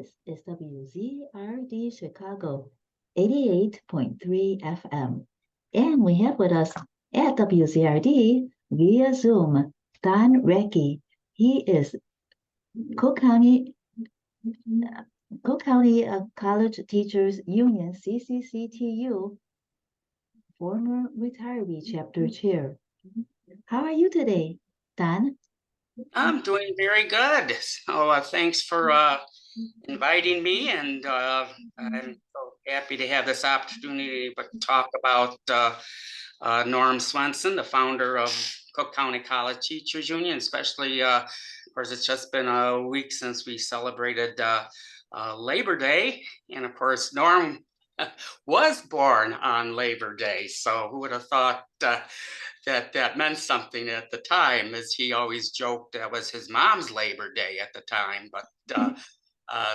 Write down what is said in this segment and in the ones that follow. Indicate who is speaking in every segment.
Speaker 1: This is WZRD Chicago 88.3 FM. And we have with us at WZRD via Zoom, Don Radtke. He is Cook County College Teachers Union, CCCTU, former retiree chapter chair. How are you today, Don?
Speaker 2: I'm doing very good. So thanks for inviting me, and I'm so happy to have this opportunity to talk about Norm Swenson, the founder of Cook County College Teachers Union, especially, of course, it's just been a week since we celebrated Labor Day. And of course, Norm was born on Labor Day. So who would have thought that meant something at the time, as he always joked that was his mom's Labor Day at the time, but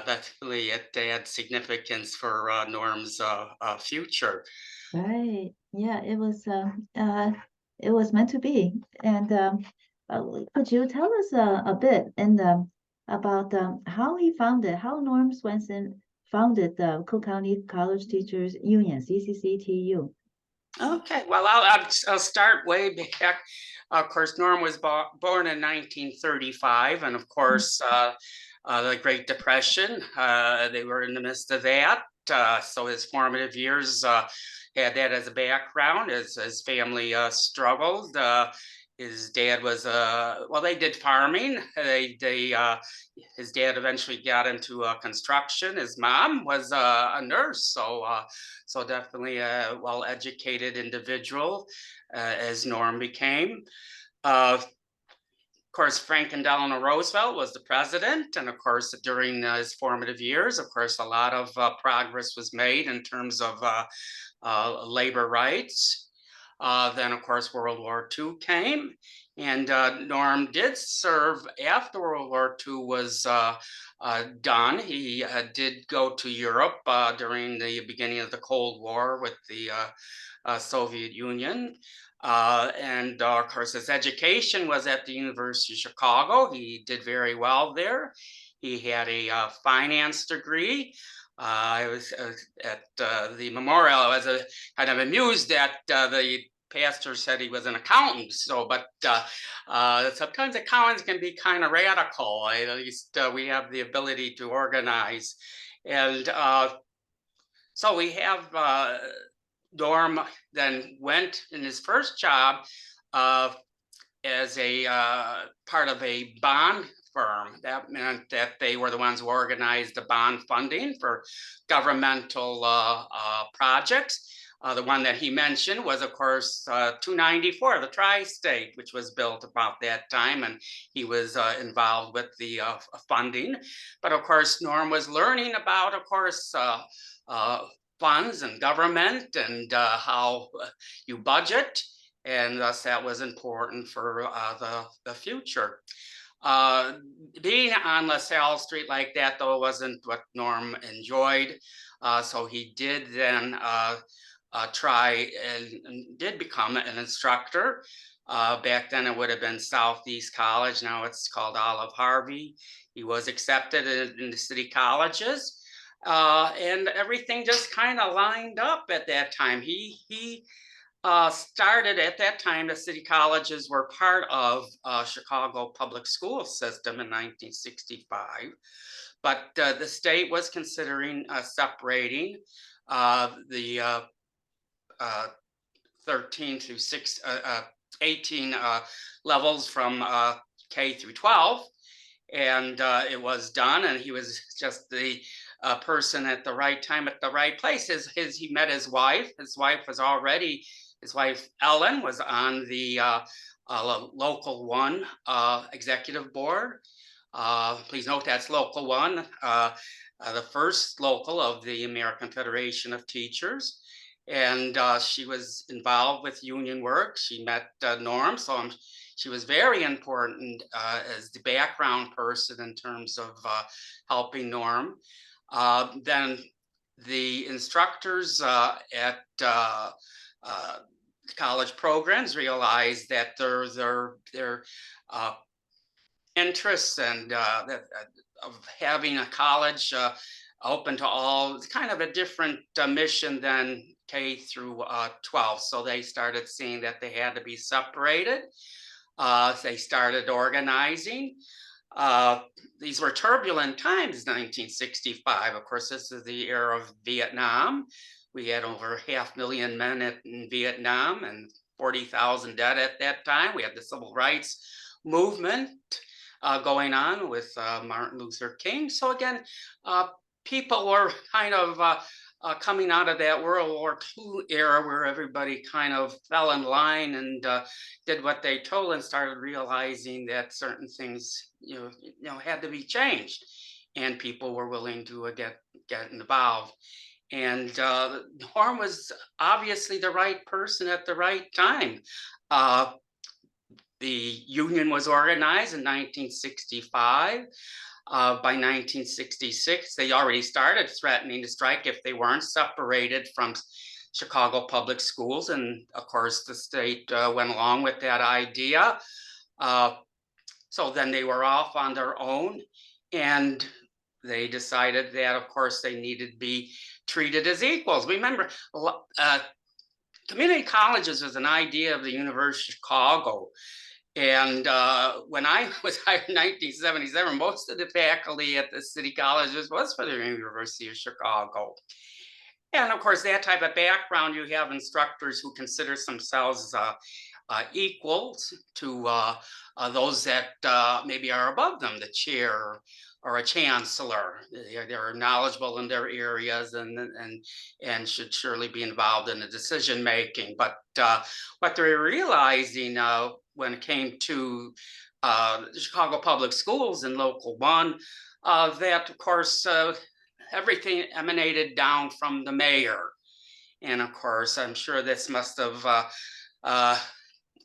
Speaker 2: definitely it had significance for Norm's future.
Speaker 1: Right. Yeah, it was meant to be. And could you tell us a bit about how Norm Swenson founded the Cook County College Teachers Union, CCCTU?
Speaker 2: Okay, well, I'll start way back. Of course, Norm was born in 1935, and of course, the Great Depression, they were in the midst of that. So his formative years had that as a background, as his family struggled. His dad was well, they did farming. His dad eventually got into construction. His mom was a nurse, so definitely a well-educated individual, as Norm became. Of course, Franklin Delano Roosevelt was the president, and of course, during his formative years, of course, a lot of progress was made in terms of labor rights. Then, of course, World War II came, and Norm did serve after World War II was done. He did go to Europe during the beginning of the Cold War with the Soviet Union. And of course, his education was at the University of Chicago. He did very well there. He had a finance degree. I was at the memorial. I was kind of amused that the pastor said he was an accountant. So, but sometimes accountants can be kind of radical. At least we have the ability to organize. And so we have Norm then went in his first job as a part of a bond firm. That meant that they were the ones who organized the bond funding for governmental projects. The one that he mentioned was, of course, 294, the Tri-State, which was built about that time, and he was involved with the funding. But of course, Norm was learning about, of course, funds and government and how you budget, and thus that was important for the future. Being on LaSalle Street like that, though, wasn't what Norm enjoyed. So he did then try and did become an instructor. Back then it would have been Southeast College. Now it's called Olive Harvey. He was accepted in the city colleges. And everything just kind of lined up at that time. He started at that time, the city colleges were part of Chicago public school system in 1965, but the state was considering separating the 13 through 18 levels from K through 12. And it was done, and he was just the person at the right time at the right place. He met his wife. His wife Ellen was on the Local 1 executive board. Please note that's Local 1, the first local of the American Federation of Teachers. And she was involved with union work. She met Norm, so she was very important as the background person in terms of helping Norm. Then the instructors at college programs realized that their interests and having a college open to all. It's kind of a different mission than K through 12. So they started seeing that they had to be separated. They started organizing. These were turbulent times, 1965. Of course, this is the era of Vietnam. We had over 500,000 men in Vietnam and 40,000 dead at that time. We had the civil rights movement going on with Martin Luther King. So again, people were kind of coming out of that World War II era where everybody kind of fell in line and did what they told and started realizing that certain things, had to be changed, and people were willing to get involved. And Norm was obviously the right person at the right time. The union was organized in 1965. By 1966, they already started threatening to strike if they weren't separated from Chicago public schools. And of course, the state went along with that idea. So then they were off on their own. And they decided that, of course, they needed to be treated as equals. Remember, community colleges was an idea of the University of Chicago. And when I was hired in 1977, most of the faculty at the city colleges was for the University of Chicago. And of course, that type of background, you have instructors who consider themselves equals to those that maybe are above them, the chair or a chancellor. They're knowledgeable in their areas and should surely be involved in the decision making. But what they're realizing when it came to the Chicago Public Schools in Local 1, that of course everything emanated down from the mayor. And of course, I'm sure this must have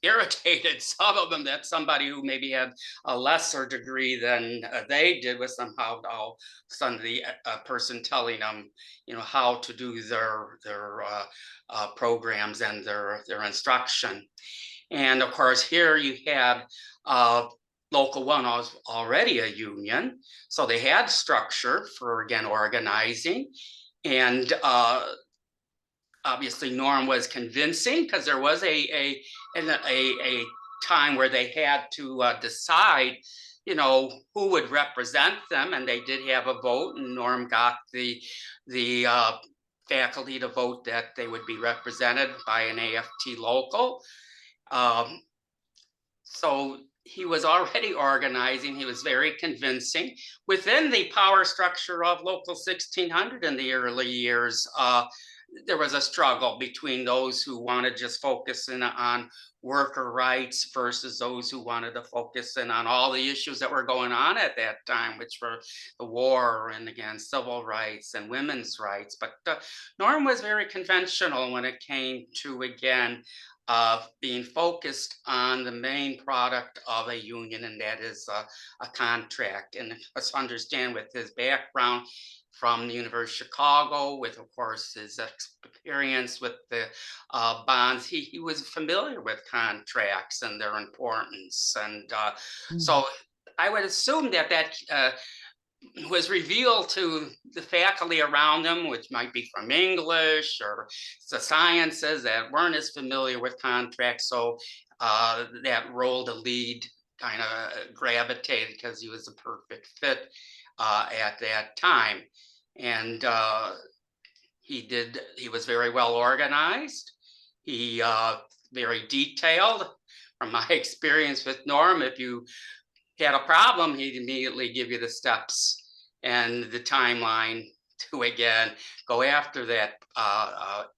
Speaker 2: irritated some of them, that somebody who maybe had a lesser degree than they did was somehow all suddenly a person telling them, how to do their programs and their instruction. And of course, here you had Local 1 was already a union, so they had structure for, again, organizing. And obviously Norm was convincing, because there was a time where they had to decide, who would represent them, and they did have a vote, and Norm got the faculty to vote that they would be represented by an AFT local. So he was already organizing. He was very convincing. Within the power structure of Local 1600 in the early years, there was a struggle between those who wanted just focusing on worker rights versus those who wanted to focus in on all the issues that were going on at that time, which were the war and, again, civil rights and women's rights. But Norm was very conventional when it came to, again, being focused on the main product of a union, and that is a contract. And let's understand, with his background from the University of Chicago, with, of course, his experience with the bonds, he was familiar with contracts and their importance. And so I would assume that was revealed to the faculty around them, which might be from English or the sciences, that weren't as familiar with contracts. So that role to lead kind of gravitated, because he was a perfect fit at that time. And he was very well organized. He very detailed. From my experience with Norm, if you had a problem, he'd immediately give you the steps and the timeline to, again, go after that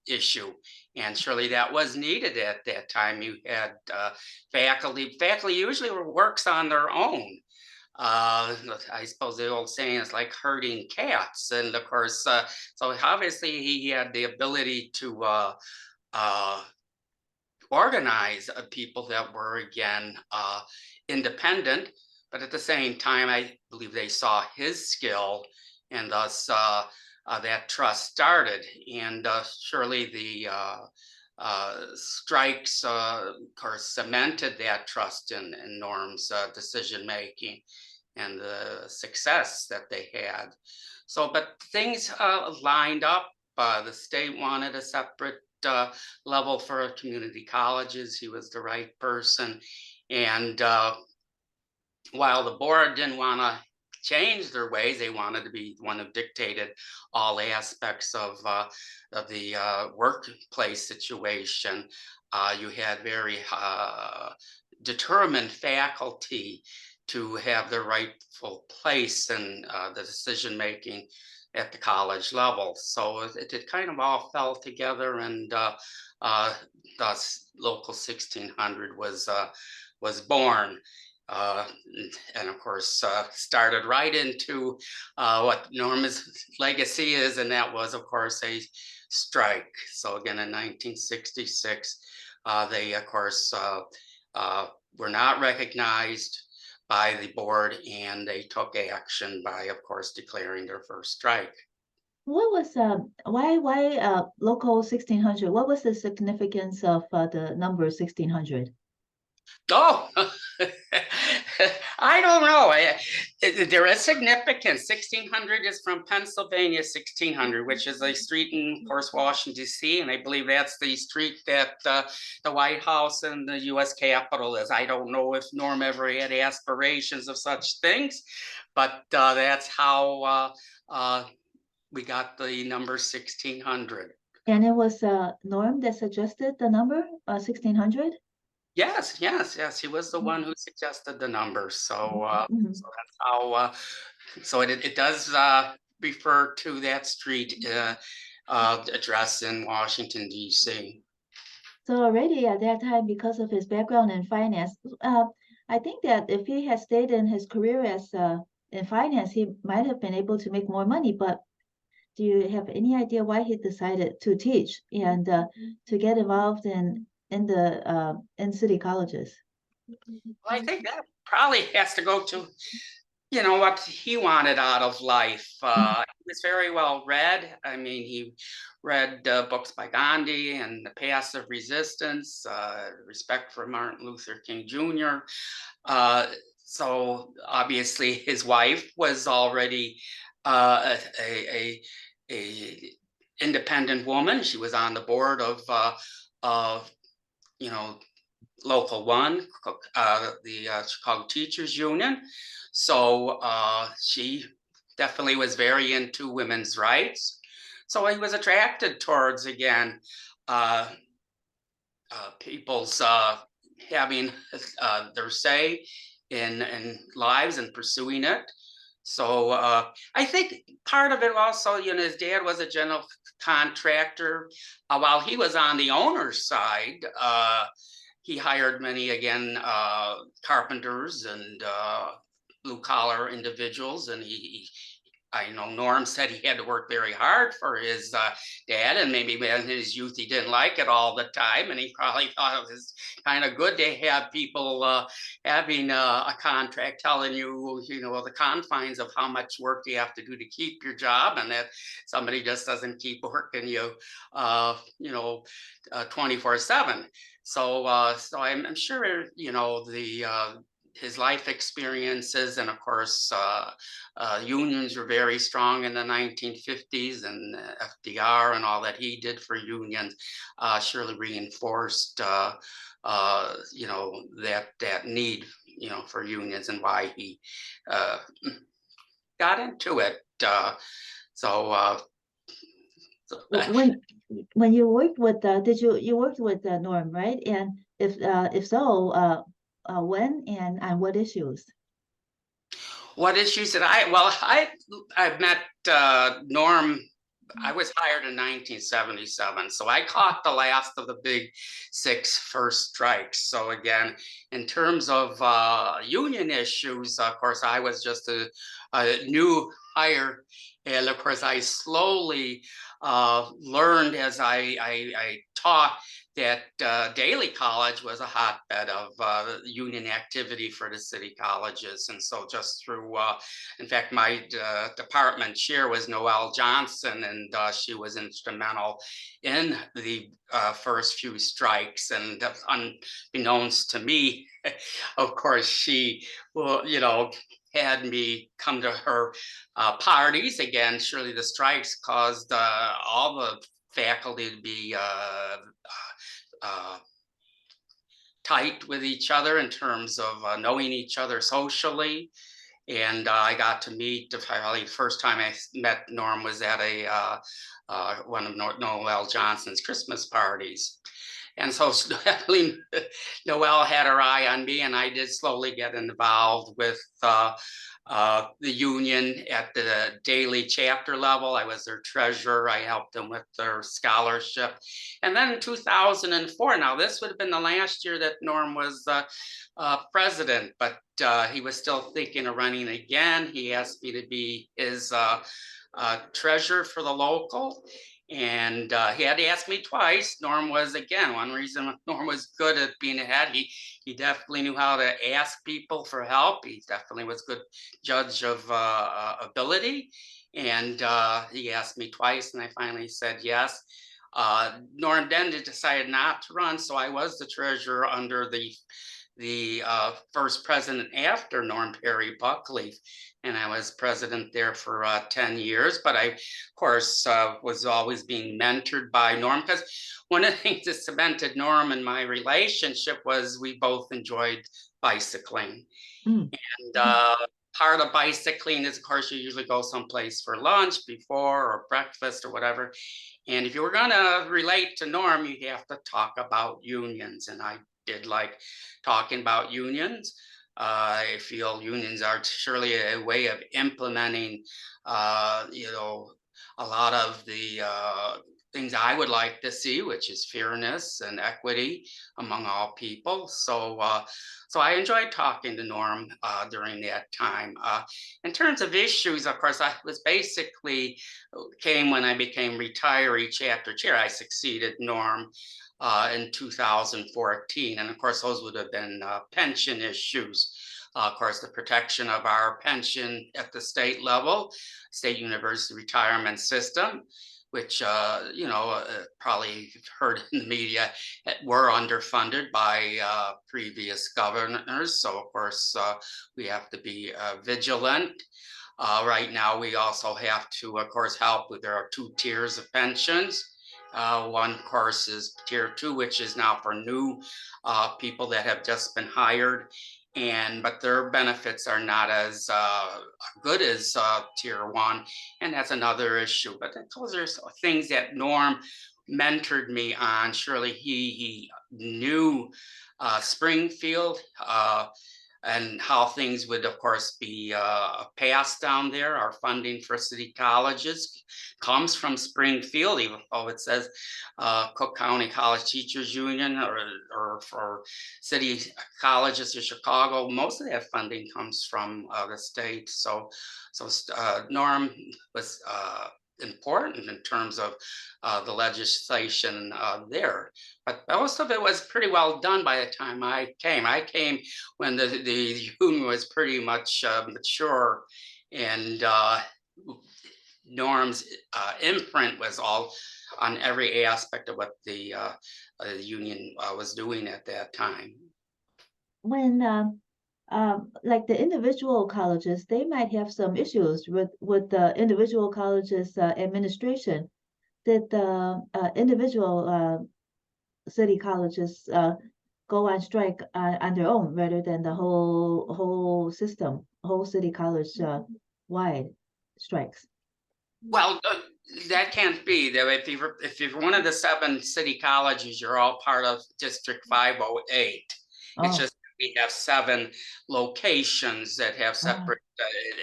Speaker 2: issue. And surely that was needed at that time. You had faculty usually works on their own. I suppose the old saying is like herding cats. And of course, so obviously he had the ability to organize people that were, again, independent. But at the same time, I believe they saw his skill, and thus that trust started. And surely the strikes, of course, cemented that trust in Norm's decision making. and the success that they had. So, but things lined up. The state wanted a separate level for community colleges. He was the right person. And while the board didn't want to change their ways, they wanted to be the one who dictated all aspects of the workplace situation. You had very determined faculty to have the rightful place in the decision making at the college level. So it kind of all fell together, and thus local 1600 was born. Uh, and of course, started right into what Norm's legacy is, and that was, of course, a strike. So again, in 1966, they, of course, were not recognized by the board, and they took action by, of course, declaring their first strike.
Speaker 1: What was why local 1600? What was the significance of the number 1600?
Speaker 2: Oh, I don't know. There is significance. 1600 is from Pennsylvania 1600, which is a street in, of course, Washington, D.C. And I believe that's the street that the White House and the U.S. Capitol is. I don't know if Norm ever had aspirations of such things, but that's how we got the number 1600.
Speaker 1: And it was Norm that suggested the number 1600?
Speaker 2: Yes. He was the one who suggested the number. So,
Speaker 1: Mhm.
Speaker 2: so that's how. So it does refer to that street address in Washington, D.C.
Speaker 1: So already at that time, because of his background in finance, I think that if he had stayed in his career as in finance, he might have been able to make more money. But do you have any idea why he decided to teach and to get involved in city colleges?
Speaker 2: Well, I think that probably has to go to what he wanted out of life. He was very well read. I mean, he read books by Gandhi and The Passive Resistance, Respect for Martin Luther King Jr. So obviously his wife was already a independent woman. She was on the board of Local One, the Chicago Teachers Union. So she definitely was very into women's rights. So he was attracted towards, again, people's having their say in lives and pursuing it. So I think part of it also, his dad was a general contractor. While he was on the owner's side, he hired many, again, carpenters and blue collar individuals, and I know Norm said he had to work very hard for his dad, and maybe in his youth he didn't like it all the time, and he probably thought it was kind of good to have people having a contract telling you, the confines of how much work you have to do to keep your job, and that somebody just doesn't keep working you, 24/7. So, so I'm sure, his life experiences, and of course, unions were very strong in the 1950s, and FDR and all that he did for unions surely reinforced, that need, for unions, and why he got into it. So
Speaker 1: When you worked with did you worked with Norm, right? And if so, when and on what issues?
Speaker 2: what issues did I met Norm. I was hired in 1977, so I caught the last of the big 6 first strikes. So again, in terms of union issues, of course, I was just a new hire, and of course, I slowly learned as I taught that Daly College was a hotbed of union activity for the city colleges. And so just through, in fact, my department chair was Noelle Johnson, and she was instrumental in the first few strikes. And unbeknownst to me, of course, she, well, had me come to her parties. Again, surely the strikes caused all the faculty to be tight with each other in terms of knowing each other socially. And I got to meet, probably the first time I met Norm was at one of Noel Johnson's Christmas parties. And so Noel had her eye on me, and I did slowly get involved with the union at the daily chapter level. I was their treasurer. I helped them with their scholarship. And then in 2004, now this would have been the last year that Norm was president, but he was still thinking of running again. He asked me to be his treasurer for the local. And he had to ask me twice. Norm was, again, one reason Norm was good at being ahead. He definitely knew how to ask people for help. He definitely was a good judge of ability. And he asked me twice, and I finally said yes. Norm then decided not to run, so I was the treasurer under the first president after Norm Perry Buckley, and I was president there for 10 years. But I, of course, was always being mentored by Norm, because one of the things that cemented Norm and my relationship was we both enjoyed bicycling. And part of bicycling is, of course, you usually go someplace for lunch before or breakfast or whatever. And if you were going to relate to Norm, you have to talk about unions. And I did like talking about unions. I feel unions are surely a way of implementing, a lot of the things I would like to see, which is fairness and equity among all people. So I enjoyed talking to Norm during that time. In terms of issues, of course, I was basically came when I became retiree chapter chair. I succeeded Norm in 2014. And of course, those would have been pension issues. Of course, the protection of our pension at the state level, state university retirement system, which, probably heard in the media, were underfunded by previous governors. So, of course, we have to be vigilant. Right now, we also have to, of course, help with, there are 2 tiers of pensions. One, of course, is tier 2, which is now for new people that have just been hired. But their benefits are not as good as tier 1, and that's another issue. But those are things that Norm mentored me on. Surely he knew Springfield and how things would, of course, be passed down there. Our funding for city colleges comes from Springfield, even though it says Cook County College Teachers Union or for city colleges of Chicago. Most of that funding comes from the state. So Norm was important in terms of the legislation there. But most of it was pretty well done by the time I came. I came when the union was pretty much mature, and Norm's imprint was all on every aspect of what the union was doing at that time.
Speaker 1: When like the individual colleges, they might have some issues with the individual colleges administration. Did the individual city colleges go on strike on their own rather than the whole system, whole city college wide strikes?
Speaker 2: Well, that can't be. If you're one of the 7 city colleges, you're all part of District 508. It's just we have 7 locations that have separate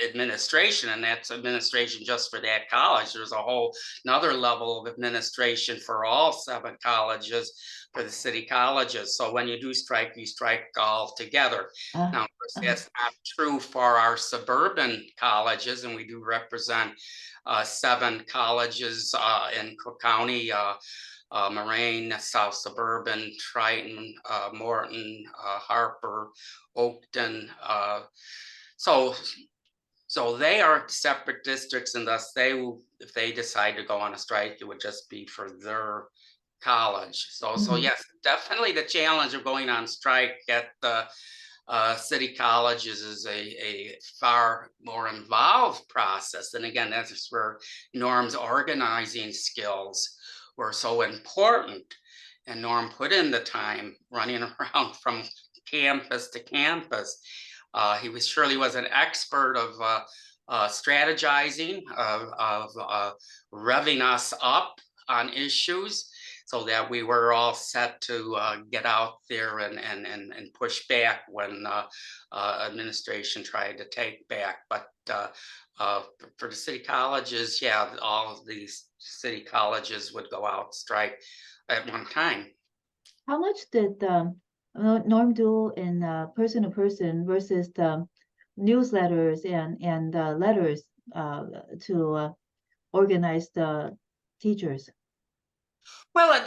Speaker 2: administration, and that's administration just for that college. There's a whole another level of administration for all 7 colleges, for the city colleges. So when you do strike, you strike all together. Now, of course, that's not true for our suburban colleges, and we do represent 7 colleges in Cook County. Moraine, South Suburban, Triton, Morton, Harper, Oakton. So they are separate districts, and thus they will, if they decide to go on a strike, it would just be for their college. So yes, definitely the challenge of going on strike at the city colleges is a far more involved process. And again, that's where Norm's organizing skills were so important. And Norm put in the time running around from campus to campus. He surely was an expert of strategizing, of revving us up on issues so that we were all set to get out there and push back when administration tried to take back. But for the city colleges, yeah, all of these city colleges would go out strike at one time.
Speaker 1: How much did Norm do in person to person versus the newsletters and letters to organize the teachers?
Speaker 2: Well,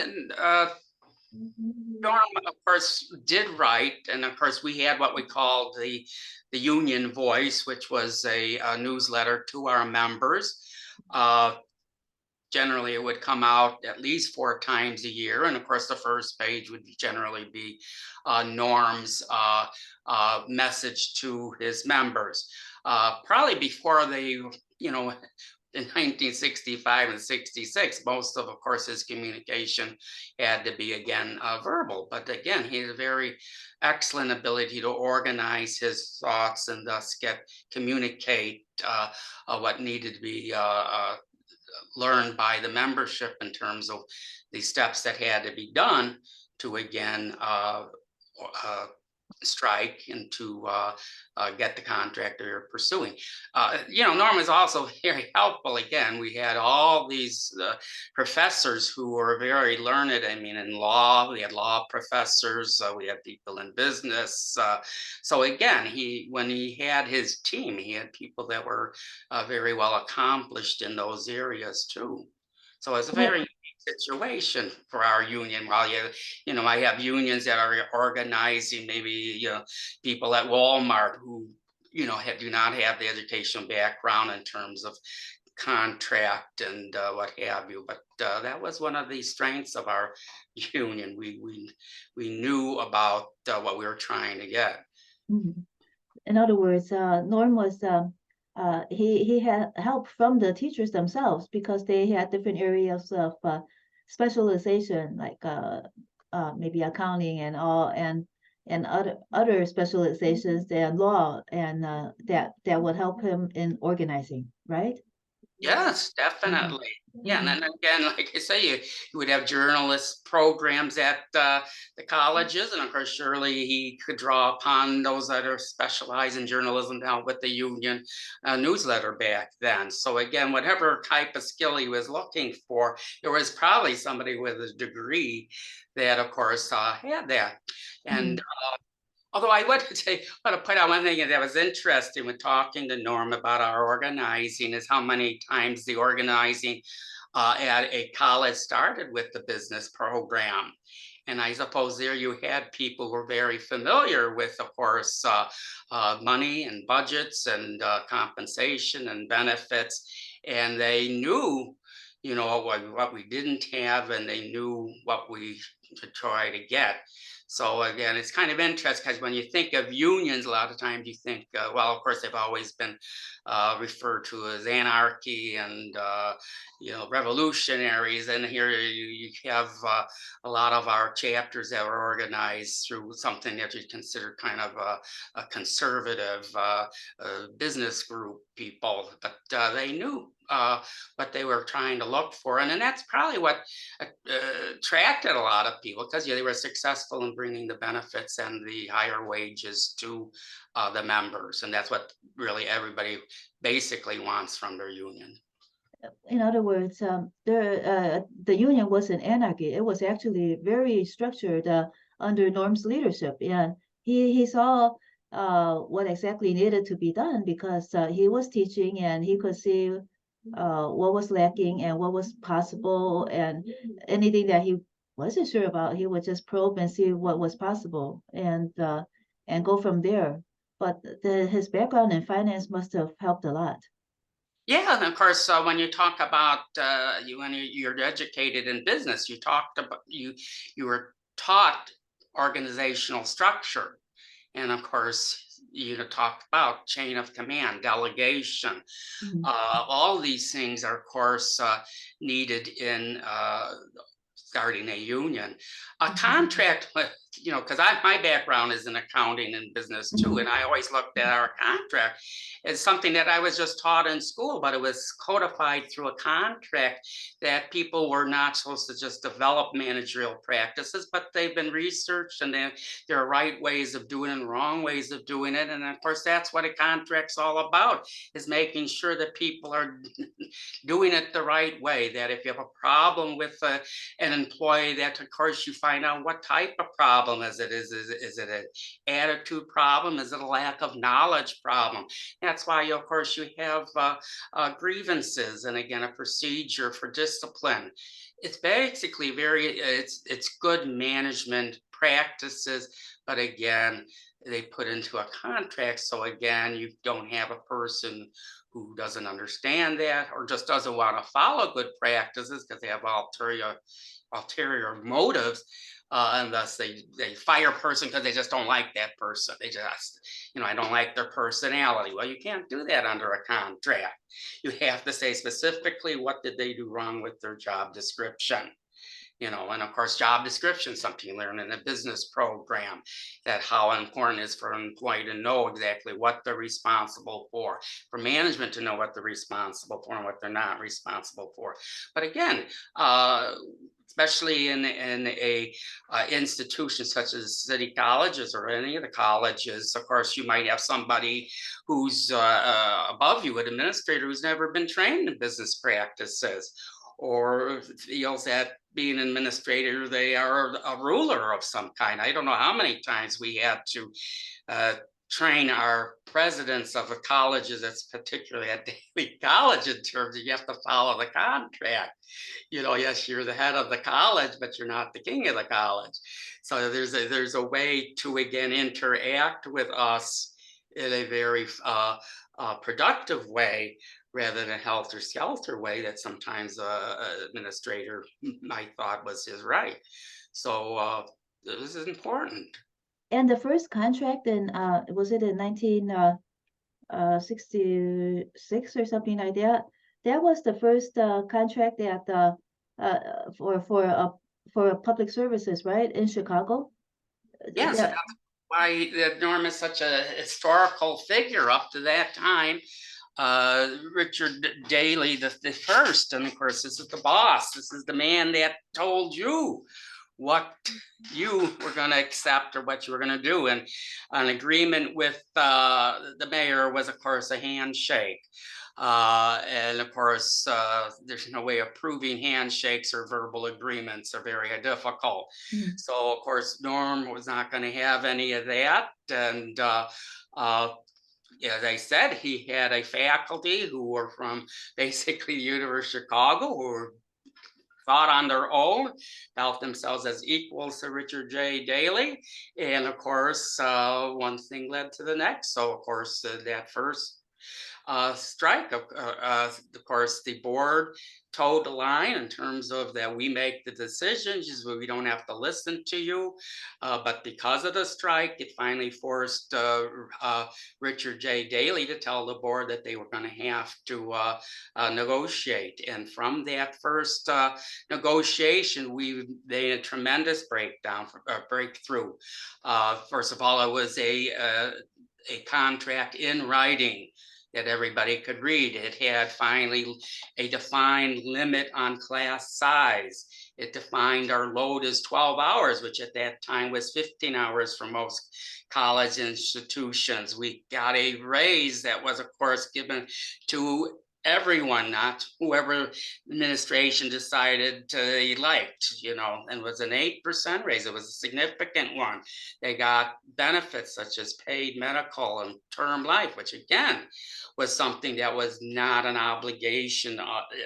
Speaker 2: Norm, of course, did write, and of course, we had what we called the Union Voice, which was a newsletter to our members. Generally, it would come out at least 4 times a year, and of course, the first page would generally be Norm's message to his members. Probably before they, in 1965 and 66, most of course, his communication had to be, again, verbal. But again, he had a very excellent ability to organize his thoughts and thus communicate what needed to be learned by the membership in terms of the steps that had to be done to, again, strike and to get the contract they're pursuing. Norm was also very helpful. Again, we had all these professors who were very learned. I mean, in law, we had law professors, we had people in business. So again, when he had his team, he had people that were very well accomplished in those areas too. So it's a very unique situation for our union. While I have unions that are organizing maybe people at Walmart who do not have the educational background in terms of contract and what have you. But that was one of the strengths of our union. We knew about what we were trying to get.
Speaker 1: Mm-hmm. In other words, Norm was he had help from the teachers themselves because they had different areas of specialization, like maybe accounting and all, and other specializations and law, and that would help him in organizing, right?
Speaker 2: Yes, definitely. Yeah, and then again, like I say, you would have journalist programs at the colleges, and of course, surely he could draw upon those that are specialized in journalism to help with the union newsletter back then. So again, whatever type of skill he was looking for, there was probably somebody with a degree that, of course, had that. And although I want to point out one thing that was interesting when talking to Norm about our organizing is how many times the organizing at a college started with the business program. And I suppose there you had people who were very familiar with, of course, money and budgets and compensation and benefits. And they knew, what we didn't have, and they knew what we should try to get. So again, it's kind of interesting because when you think of unions, a lot of times you think, well, of course, they've always been referred to as anarchy and revolutionaries. And here you have a lot of our chapters that were organized through something that you consider kind of a conservative business group people, but they knew what they were trying to look for. And then that's probably what attracted a lot of people, because they were successful in bringing the benefits and the higher wages to the members. And that's what really everybody basically wants from their union.
Speaker 1: In other words, the union wasn't anarchy. It was actually very structured under Norm's leadership. And he saw what exactly needed to be done because he was teaching and he could see what was lacking and what was possible, and anything that he wasn't sure about, he would just probe and see what was possible and go from there. But his background in finance must have helped a lot.
Speaker 2: Yeah, and of course, when you talk about when you're educated in business, you were taught organizational structure. And of course, you talked about chain of command, delegation.
Speaker 1: Mhm.
Speaker 2: All these things are, of course, needed in starting a union. A
Speaker 1: Mhm.
Speaker 2: contract, because my background is in accounting and business too, and
Speaker 1: Mhm.
Speaker 2: I always looked at our contract as something that I was just taught in school, but it was codified through a contract that people were not supposed to just develop managerial practices, but they've been researched, and then there are right ways of doing it and wrong ways of doing it. And of course, that's what a contract's all about, is making sure that people are doing it the right way. That if you have a problem with an employee, that of course you find out what type of problem is it. Is it an attitude problem? Is it a lack of knowledge problem? That's why, of course, you have grievances, and again, a procedure for discipline. It's basically it's good management practices, but again, they put into a contract. So again, you don't have a person who doesn't understand that or just doesn't want to follow good practices because they have ulterior motives. And thus they fire a person because they just don't like that person. They just, I don't like their personality. Well, you can't do that under a contract. You have to say specifically what did they do wrong with their job description. And of course, job description, something you learn in a business program, that how important it is for an employee to know exactly what they're responsible for management to know what they're responsible for and what they're not responsible for. But again, especially in a institution such as city colleges or any of the colleges, of course, you might have somebody who's above you, an administrator who's never been trained in business practices, or feels that being an administrator, they are a ruler of some kind. I don't know how many times we had to train our presidents of the colleges, that's particularly at Daily College, in terms of you have to follow the contract. Yes, you're the head of the college, but you're not the king of the college. So there's a way to again interact with us in a very productive way, rather than helter skelter way that sometimes administrator might thought was his right. So this is important.
Speaker 1: And the first contract in was it in 1966 or something like that? That was the first contract that for public services, right, in Chicago.
Speaker 2: Yes, and
Speaker 1: That,
Speaker 2: that's why Norm is such a historical figure up to that time. Richard Daley the first, and of course, this is the boss. This is the man that told you what you were going to accept or what you were going to do. And an agreement with the mayor was, of course, a handshake. And of course, there's no way of proving handshakes or verbal agreements are very difficult.
Speaker 1: mm,
Speaker 2: So, of course, Norm was not going to have any of that. And as I said, he had a faculty who were from basically the University of Chicago, who were thought on their own, felt themselves as equals to Richard J. Daley. And of course, one thing led to the next. So, of course, that first strike, of course, the board toed the line in terms of that we make the decisions, we don't have to listen to you. But because of the strike, it finally forced Richard J. Daley to tell the board that they were going to have to negotiate. And from that first negotiation, we made a tremendous breakthrough. First of all, it was a contract in writing that everybody could read. It had finally a defined limit on class size. It defined our load as 12 hours, which at that time was 15 hours for most college institutions. We got a raise that was, of course, given to everyone, not whoever administration decided they liked, and was an 8% raise. It was a significant one. They got benefits such as paid medical and term life, which again was something that was not an obligation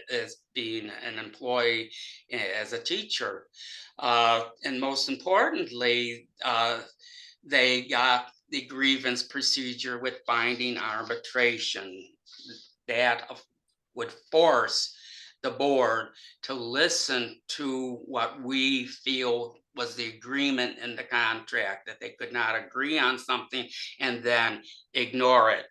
Speaker 2: as being an employee as a teacher. And most importantly, they got the grievance procedure with binding arbitration that would force the board to listen to what we feel was the agreement in the contract, that they could not agree on something and then ignore it.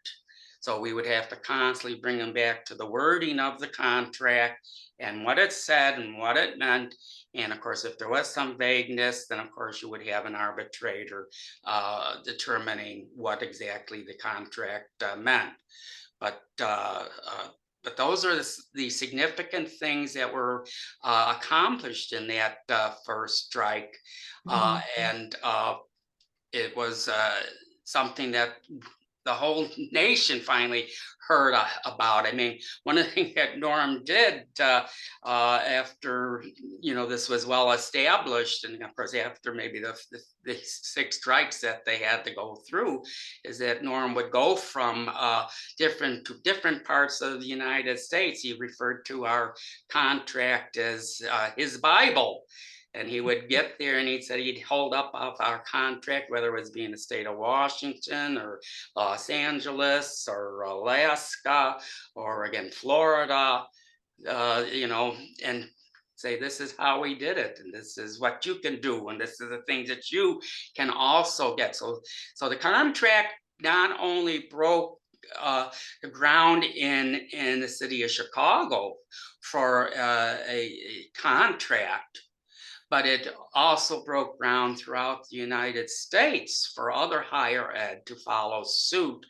Speaker 2: So we would have to constantly bring them back to the wording of the contract and what it said and what it meant. And of course, if there was some vagueness, then of course you would have an arbitrator determining what exactly the contract meant. But those are the significant things that were accomplished in that first strike. And it was something that the whole nation finally heard about. I mean, one of the things that Norm did after, this was well established, and of course after maybe the 6 strikes that they had to go through, is that Norm would go from different parts of the United States. He referred to our contract as his Bible. And he would get there and he said he'd hold up our contract, whether it was being the state of Washington or Los Angeles or Alaska or again, Florida, and say, this is how we did it. And this is what you can do. And this is the things that you can also get. So the contract not only broke the ground in the city of Chicago for a contract, but it also broke ground throughout the United States for other higher ed to follow suit.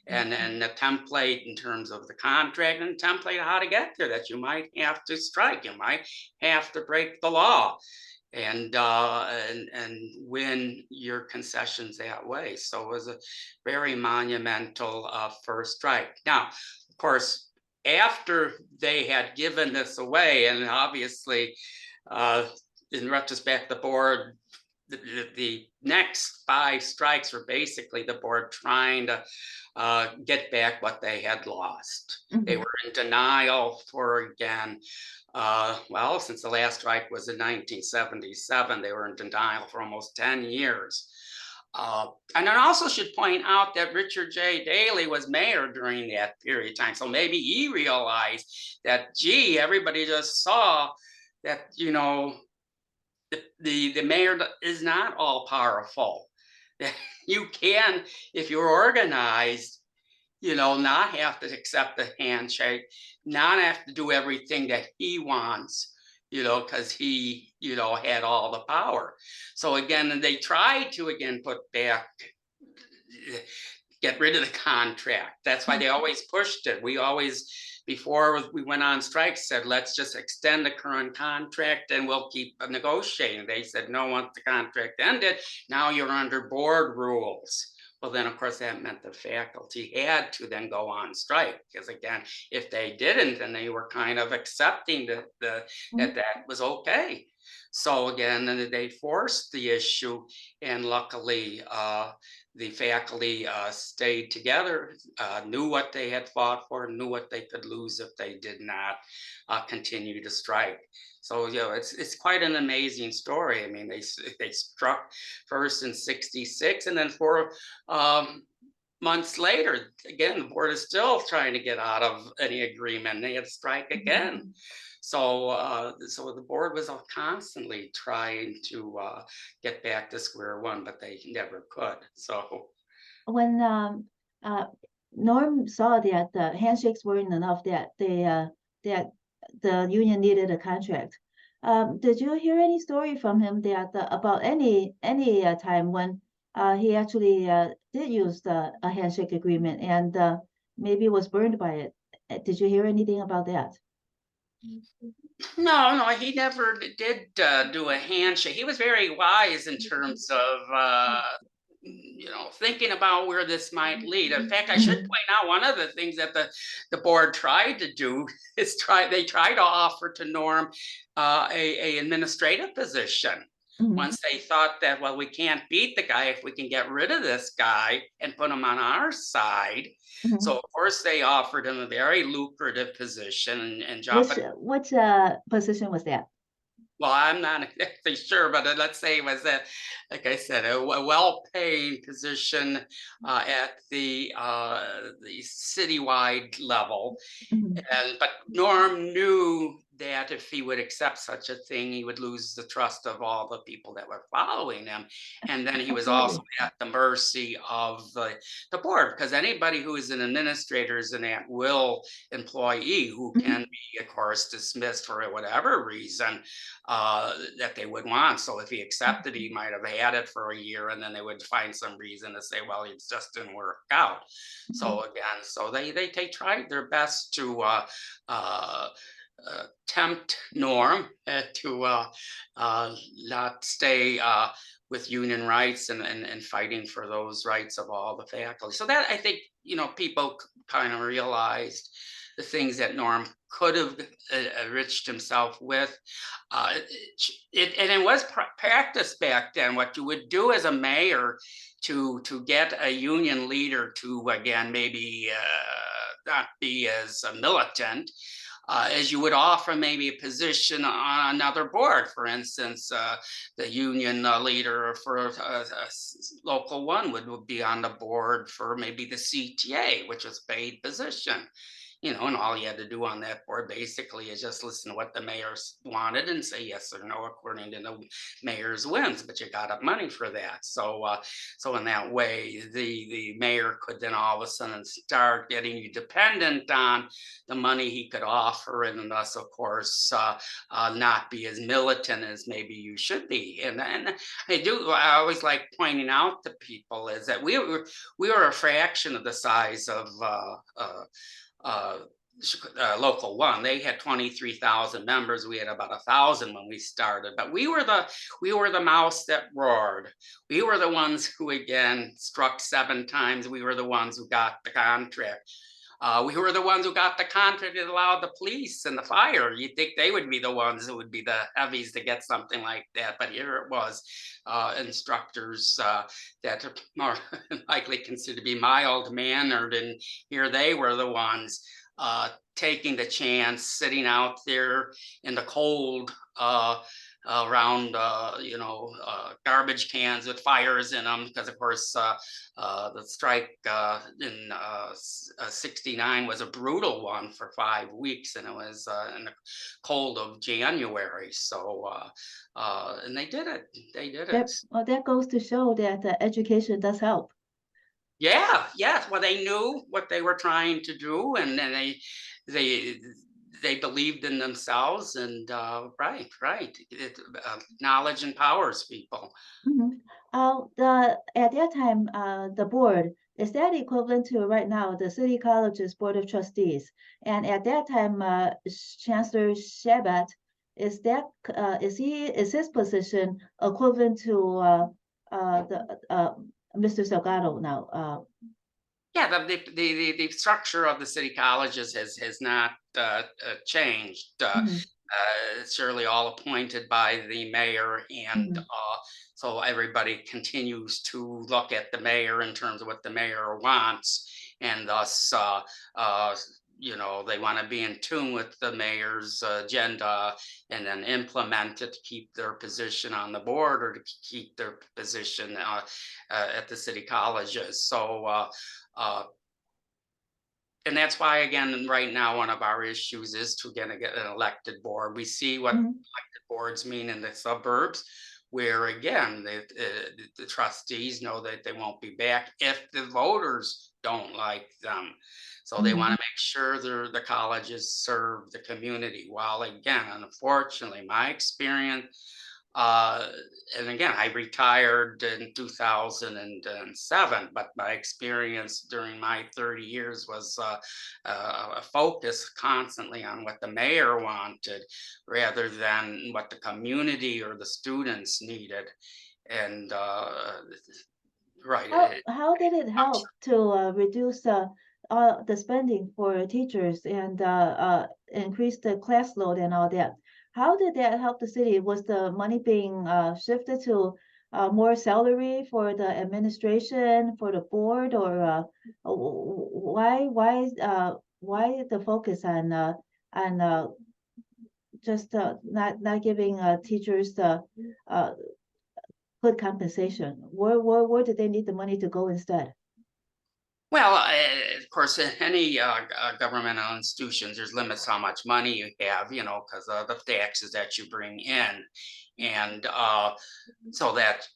Speaker 2: And then the template in terms of the contract and the template how to get there, that you might have to strike, you might have to break the law and win your concessions that way. So it was a very monumental first strike. Now, of course, after they had given this away, and obviously, in retrospect, the board, the next 5 strikes were basically the board trying to get back what they had lost. They were in denial for, again, since the last strike was in 1977, they were in denial for almost 10 years. And I also should point out that Richard J. Daley was mayor during that period of time. So maybe he realized that, gee, everybody just saw that, the mayor is not all powerful. You can, if you're organized, not have to accept the handshake, not have to do everything that he wants, because he, had all the power. So again, they tried to, put back, get rid of the contract. That's why they always pushed it. We always, before we went on strike, said, let's just extend the current contract and we'll keep negotiating. They said, no, once the contract ended, now you're under board rules. Well, then, of course, that meant the faculty had to then go on strike, because again, if they didn't, then they were kind of accepting that was okay. So again, they forced the issue, and luckily the faculty stayed together, knew what they had fought for, knew what they could lose if they did not continue to strike. So, it's quite an amazing story. I mean, they struck first in '66, and then 4 months later, again, the board is still trying to get out of any agreement. They had to strike again. So the board was constantly trying to get back to square one, but they never could. So
Speaker 1: when Norm saw that the handshakes weren't enough, that the union needed a contract, did you hear any story from him that about any time when he actually did use a handshake agreement and maybe was burned by it? Did you hear anything about that?
Speaker 2: No, he never did do a handshake. He was very wise in terms of thinking about where this might lead. In fact, I should point out one of the things that the board tried to do is they tried to offer to Norm a administrative position. Once they thought that, well, we can't beat the guy if we can get rid of this guy and put him on our side. So of course they offered him a very lucrative position and job.
Speaker 1: Which position was that?
Speaker 2: Well, I'm not exactly sure, but let's say it was a, like I said, a well-paid position at the citywide level.
Speaker 1: Mhm.
Speaker 2: And but Norm knew that if he would accept such a thing, he would lose the trust of all the people that were following him. And then he was also
Speaker 1: Absolutely.
Speaker 2: at the mercy of the board, because anybody who is an administrator is an at-will employee who
Speaker 1: Mhm.
Speaker 2: can be, of course, dismissed for whatever reason that they would want. So if he accepted, he might have had it for a year, and then they would find some reason to say, well, it just didn't work out.
Speaker 1: Mhm.
Speaker 2: So again, so they tried their best to uh, tempt Norm to not stay with union rights and fighting for those rights of all the faculty. So that I think people kind of realized the things that Norm could have enriched himself with. Uh, and it was practice back then. What you would do as a mayor to get a union leader to again maybe not be as militant as you would offer maybe a position on another board. For instance, the union leader for a local one would be on the board for maybe the CTA, which is paid position. And all you had to do on that board basically is just listen to what the mayor wanted and say yes or no according to the mayor's whims. But you got up money for that, so in that way, the mayor could then all of a sudden start getting you dependent on the money he could offer, and thus, of course, not be as militant as maybe you should be. And I always like pointing out to people is that we were a fraction of the size of uh, local one. They had 23,000 members. We had about 1,000 when we started, but we were the mouse that roared. We were the ones who again struck 7 times. We were the ones who got the contract. We were the ones who got the contract that allowed the police and the fire. You'd think they would be the ones who would be the heavies to get something like that, but here it was, instructors that are more likely considered to be mild-mannered, and here they were the ones taking the chance, sitting out there in the cold around garbage cans with fires in them, because of course the strike in '69 was a brutal one for 5 weeks, and it was in the cold of January. So and they did it. They did it.
Speaker 1: Well, that goes to show that education does help.
Speaker 2: Yeah, yes. Well, they knew what they were trying to do, and then they they believed in themselves, and right. Knowledge empowers people.
Speaker 1: Mhm. At that time, the board, is that equivalent to right now the City College's Board of Trustees? And at that time, Chancellor Shabat, is his position equivalent to the Mr. Salgado now?
Speaker 2: Yeah, the structure of the city colleges has not changed.
Speaker 1: Mhm.
Speaker 2: It's surely all appointed by the mayor, and
Speaker 1: Mhm.
Speaker 2: so everybody continues to look at the mayor in terms of what the mayor wants, and thus, they want to be in tune with the mayor's agenda and then implement it to keep their position on the board or to keep their position at the city colleges. So. And that's why, again, right now, one of our issues is to get an elected board. We see what
Speaker 1: Mhm.
Speaker 2: elected boards mean in the suburbs, where again, the trustees know that they won't be back if the voters don't like them. So they want
Speaker 1: Mhm.
Speaker 2: to make sure the colleges serve the community. While again, unfortunately, my experience, uh, and again, I retired in 2007, but my experience during my 30 years was a focus constantly on what the mayor wanted rather than what the community or the students needed. And right,
Speaker 1: How did it help to reduce the spending for teachers and increase the class load and all that? How did that help the city? Was the money being shifted to more salary for the administration, for the board, or why the focus on just not giving teachers good compensation? Where did they need the money to go instead?
Speaker 2: Well, of course, in any governmental institutions, there's limits how much money you have, because of the taxes that you bring in. And so that,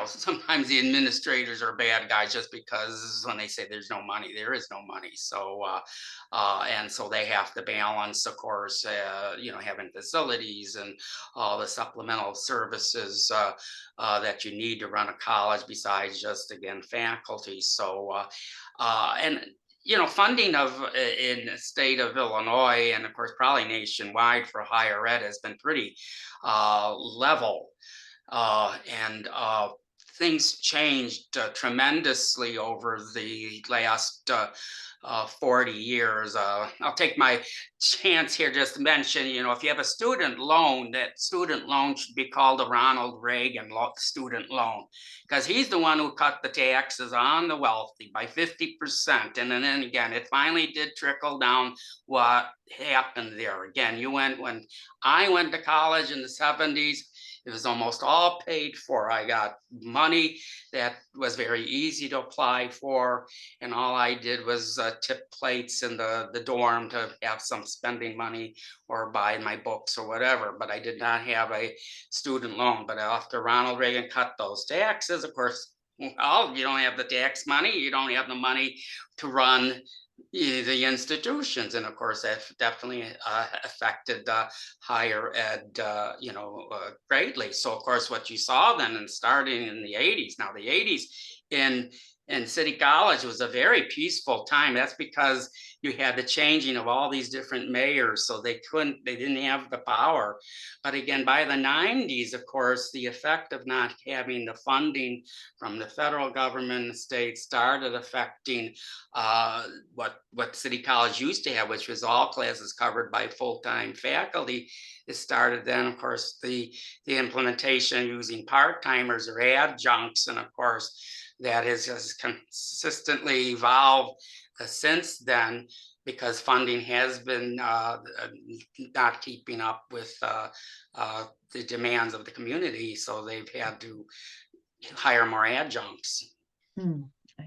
Speaker 2: sometimes the administrators are bad guys just because when they say there's no money, there is no money. So, and so they have to balance, of course, having facilities and all the supplemental services that you need to run a college besides just, again, faculty. So, and funding in the state of Illinois and of course probably nationwide for higher ed has been pretty level, and things changed tremendously over the last 40 years. I'll take my chance here just to mention, if you have a student loan, that student loan should be called a Ronald Reagan student loan, because he's the one who cut the taxes on the wealthy by 50%. And then again, it finally did trickle down what happened there. Again, when I went to college in the 70s, it was almost all paid for. I got money that was very easy to apply for, and all I did was tip plates in the dorm to have some spending money or buy my books or whatever. But I did not have a student loan. But after Ronald Reagan cut those taxes, of course, well, you don't have the tax money, you don't have the money to run the institutions, and of course that definitely affected higher ed greatly. So of course what you saw then, and starting in the 80s, now the 80s in City College was a very peaceful time. That's because you had the changing of all these different mayors, so they didn't have the power. But again, by the 90s, of course, the effect of not having the funding from the federal government and the state started affecting what City College used to have, which was all classes covered by full-time faculty. It started then, of course, the implementation using part-timers or adjuncts, and of course, that has consistently evolved since then, because funding has been not keeping up with the demands of the community. So they've had to hire more adjuncts.
Speaker 1: I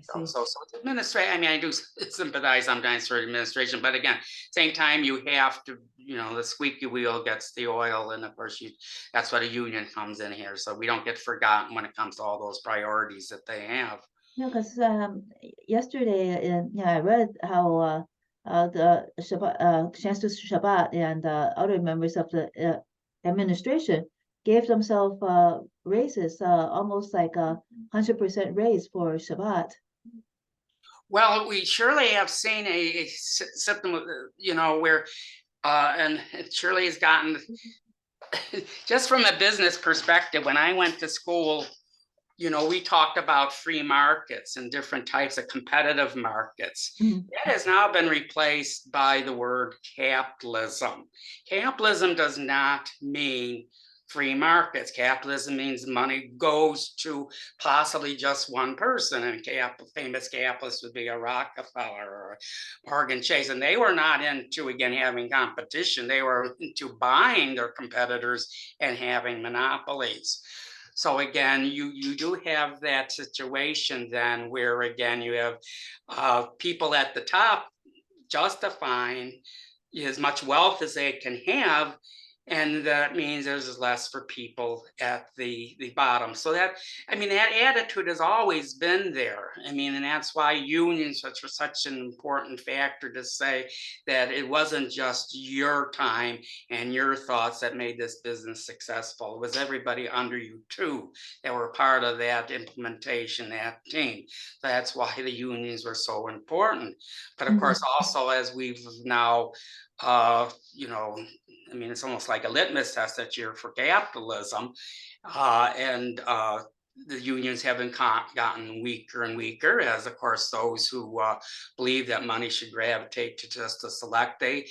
Speaker 1: see.
Speaker 2: So administration, I mean, I do sympathize sometimes for administration, but again, same time you have to, the squeaky wheel gets the oil, and of course that's what a union comes in here. So we don't get forgotten when it comes to all those priorities that they have.
Speaker 1: Yeah, because yesterday, I read how the Shabbat, Chancellor Shabbat and other members of the administration gave themselves raises, almost like 100% raise for Shabbat.
Speaker 2: Well, we surely have seen a system, where, and it surely has gotten, just from a business perspective, when I went to school, we talked about free markets and different types of competitive markets. That has now been replaced by the word capitalism. Capitalism does not mean free markets. Capitalism means money goes to possibly just one person, and famous capitalists would be a Rockefeller or Morgan Chase, and they were not into, again, having competition. They were into buying their competitors and having monopolies. So again, you do have that situation then where, again, you have people at the top justifying as much wealth as they can have, and that means there's less for people at the bottom. So that attitude has always been there. And that's why unions are such an important factor, to say that it wasn't just your time and your thoughts that made this business successful. It was everybody under you too that were part of that implementation, that team. That's why the unions were so important. But of course, also, as we've now it's almost like a litmus test that you're for capitalism, and the unions have gotten weaker and weaker, as of course those who believe that money should gravitate to just a select. They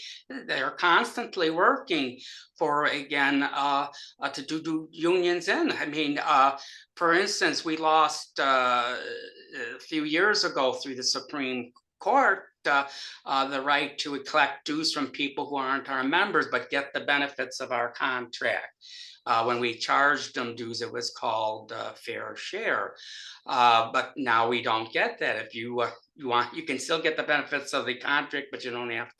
Speaker 2: are constantly working for, again, to do unions in. For instance, we lost a few years ago through the Supreme Court the right to collect dues from people who aren't our members, but get the benefits of our contract. When we charged them dues, it was called fair share. But now we don't get that. If you you can still get the benefits of the contract, but you don't have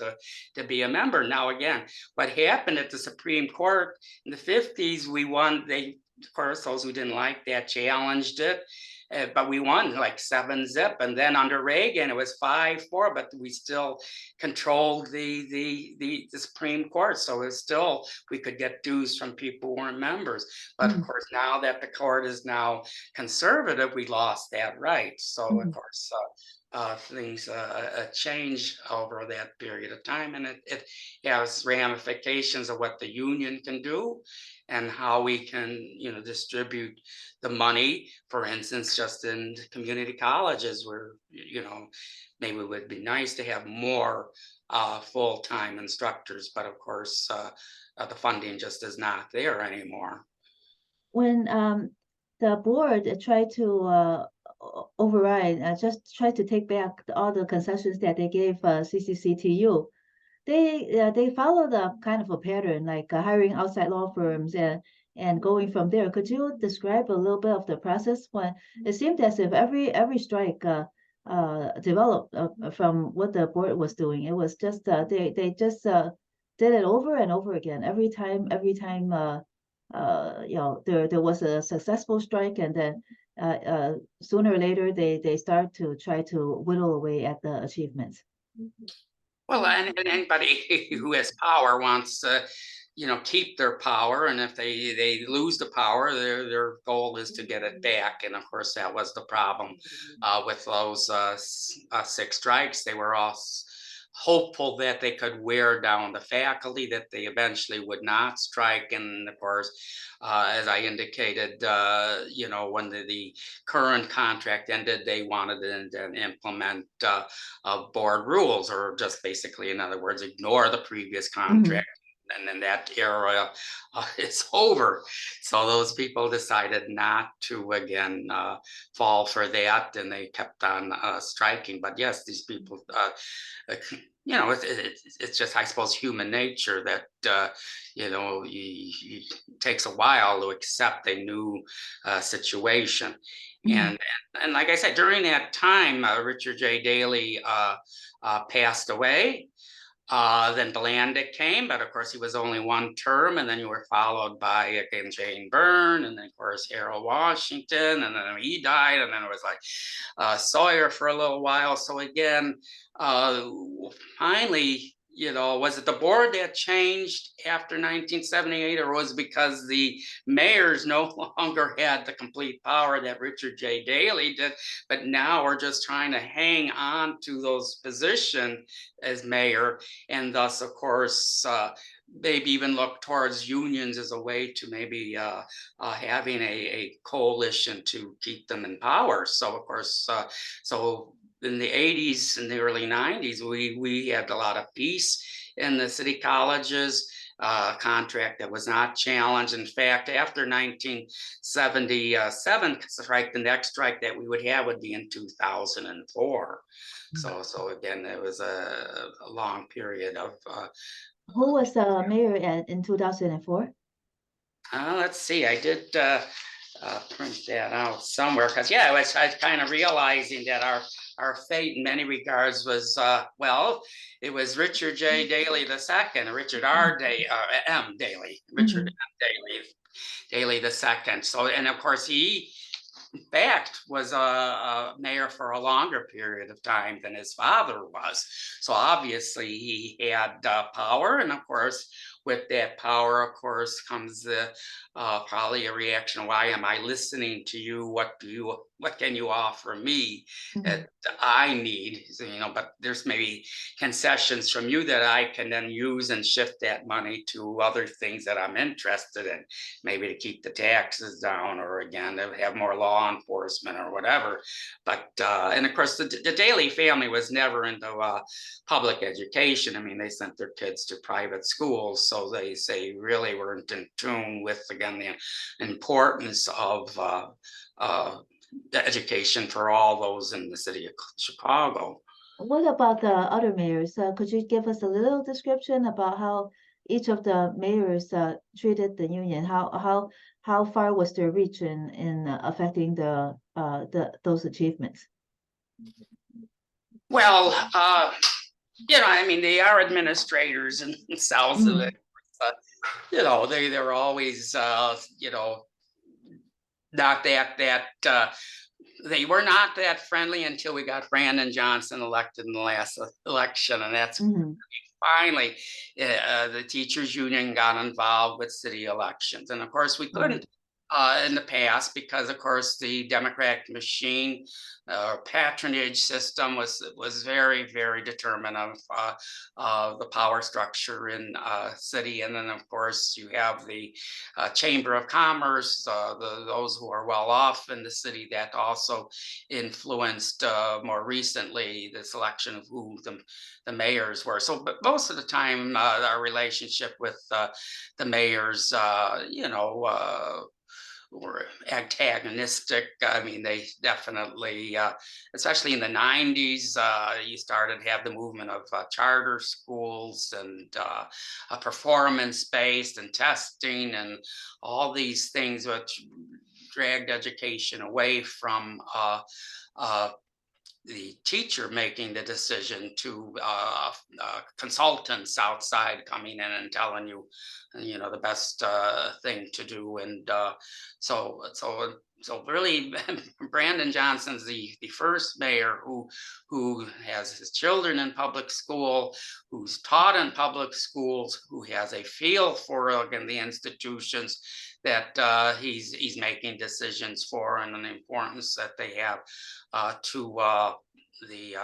Speaker 2: to be a member. Now, again, what happened at the Supreme Court in the 50s, we won. They, of course, those who didn't like that challenged it. But we won like 7-0, and then under Reagan it was 5-4. But we still controlled the Supreme Court, so it's still we could get dues from people who weren't members. But of course, now that the court is now conservative, we lost that right. So of course, things change over that period of time, and it has ramifications of what the union can do and how we can, distribute the money. For instance, just in community colleges, where maybe it would be nice to have more full-time instructors, but of course, the funding just is not there anymore.
Speaker 1: When the board tried to override, just tried to take back all the concessions that they gave CCCTU, they followed a kind of a pattern, like hiring outside law firms and going from there. Could you describe a little bit of the process? When it seemed as if every strike developed from what the board was doing. It was just they just did it over and over again. Every time there was a successful strike, and then sooner or later they start to try to whittle away at the achievements.
Speaker 2: Well, and anybody who has power wants to, keep their power, and if they lose the power, their goal is to get it back. And of course, that was the problem with those 6 strikes. They were all hopeful that they could wear down the faculty, that they eventually would not strike. And of course, as I indicated, when the current contract ended, they wanted to implement board rules, or just basically, in other words, ignore the previous contract. And then that era is over. So those people decided not to again fall for that, and they kept on striking. But yes, these people, it's just, I suppose, human nature that it takes a while to accept a new situation. And like I said, during that time, Richard J. Daley passed away. Then Blandick came, but of course he was only 1 term, and then you were followed by again Jane Byrne, and then of course Harold Washington, and then he died, and then it was like Sawyer for a little while. So again, finally, was it the board that changed after 1978, or was it because the mayors no longer had the complete power that Richard J. Daley did, but now we're just trying to hang on to those positions as mayor, and thus, of course, maybe even look towards unions as a way to maybe having a coalition to keep them in power. So, of course, in the 80s and the early 90s, we had a lot of peace in the city colleges, contract that was not challenged. In fact, after 1977 strike, the next strike that we would have would be in 2004. So again, it was a long period of.
Speaker 1: Who was the mayor in 2004?
Speaker 2: Let's see, I did print that out somewhere, because I was kind of realizing that our fate in many regards was, it was Richard J. Daley II, Richard R. M. Daley, Richard M. Daley II. So, and of course, he, in fact, was a mayor for a longer period of time than his father was. So obviously he had power, and of course, with that power, of course, comes probably a reaction. Why am I listening to you? What can you offer me that I need? But there's maybe concessions from you that I can then use and shift that money to other things that I'm interested in, maybe to keep the taxes down, or again, to have more law enforcement or whatever. But, and of course, the Daley family was never into public education. I mean, they sent their kids to private schools. So they say really weren't in tune with, again, the importance of the education for all those in the city of Chicago.
Speaker 1: What about the other mayors? Could you give us a little description about how each of the mayors treated the union? How far was their reach in affecting the those achievements?
Speaker 2: Well, I mean, they are administrators and themselves of it.
Speaker 1: Mm,
Speaker 2: They're always, not that they were not that friendly until we got Brandon Johnson elected in the last election, and that's
Speaker 1: mm,
Speaker 2: finally the teachers union got involved with city elections. And of course we
Speaker 1: right.
Speaker 2: couldn't in the past because of course the democratic machine patronage system was very, very determinant of the power structure in city. And then of course you have the chamber of commerce, those who are well off in the city, that also influenced more recently the selection of who the mayors were. So, but most of the time, our relationship with the mayors, were antagonistic. I mean, they definitely, especially in the 90s, you started to have the movement of charter schools and performance-based and testing and all these things which dragged education away from uh, the teacher making the decision to consultants outside coming in and telling you, the best thing to do. And so really, Brandon Johnson's the first mayor who has his children in public school, who's taught in public schools, who has a feel for again the institutions that he's making decisions for, and the importance that they have to the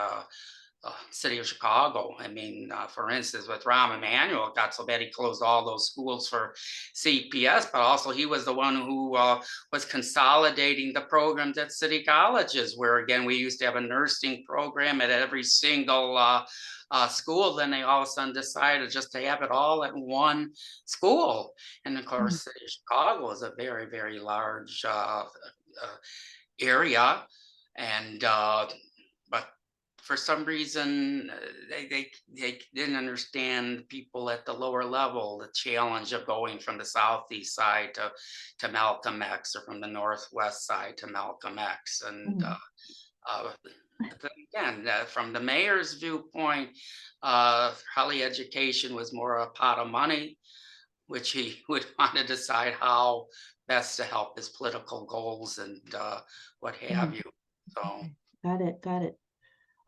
Speaker 2: city of Chicago. I mean, for instance, with Rahm Emanuel, it got so bad he closed all those schools for CPS, but also he was the one who was consolidating the programs at city colleges, where again, we used to have a nursing program at every single school. Then they all of a sudden decided just to have it all at one school. And of
Speaker 1: Mm.
Speaker 2: course, city of Chicago is a very, very large area. And but for some reason they didn't understand people at the lower level, the challenge of going from the southeast side to Malcolm X, or from the northwest side to Malcolm X. And
Speaker 1: Mm.
Speaker 2: uh, but then again, from the mayor's viewpoint, Holly education was more a pot of money, which he would want to decide how best to help his political goals and what have
Speaker 1: Mm.
Speaker 2: you. So,
Speaker 1: Okay, got it, got it.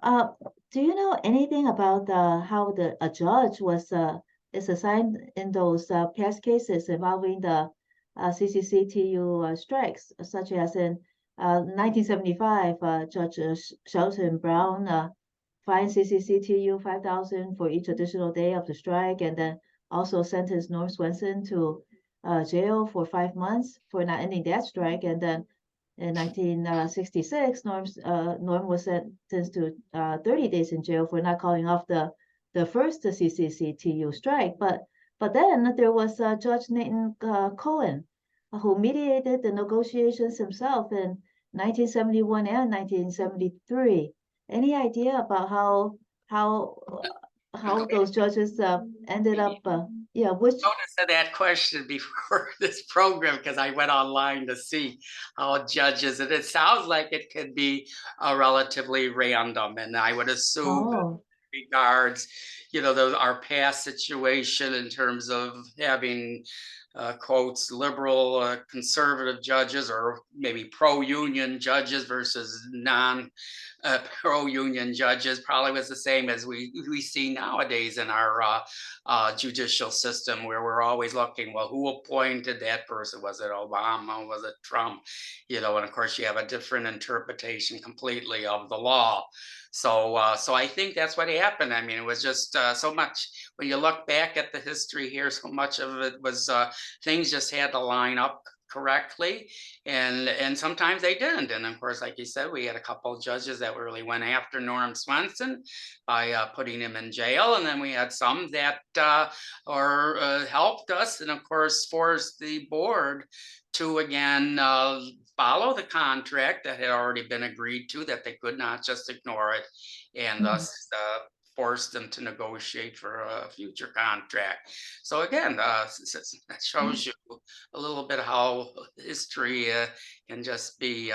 Speaker 1: Uh, do you know anything about how a judge was is assigned in those past cases involving the CCCTU strikes, such as in 1975, Judge Shelton Brown fined CCCTU 5,000 for each additional day of the strike, and then also sentenced Norm Swenson to jail for 5 months for not ending that strike, and then in 1966, Norm was sentenced to 30 days in jail for not calling off the first CCCTU strike. But then there was Judge Nathan Cohen, who mediated the negotiations himself in 1971 and 1973. Any idea about how how those judges ended up? Yeah, which
Speaker 2: noticed that question before this program because I went online to see how judges, and it sounds like it could be relatively random. And I would assume that
Speaker 1: oh
Speaker 2: regards, our past situation in terms of having quotes liberal conservative judges, or maybe pro-union judges versus non pro-union judges, probably was the same as we see nowadays in our judicial system, where we're always looking, well, who appointed that person? Was it Obama? Was it Trump? And of course you have a different interpretation completely of the law. So I think that's what happened. I mean, it was just so much. When you look back at the history here, so much of it was things just had to line up correctly, and sometimes they didn't. And of course, like you said, we had a couple of judges that really went after Norm Swenson by putting him in jail, and then we had some that helped us, and of course forced the board to again follow the contract that had already been agreed to, that they could not just ignore it, and thus forced them to negotiate for a future contract. So again, that shows you a little bit how history can just be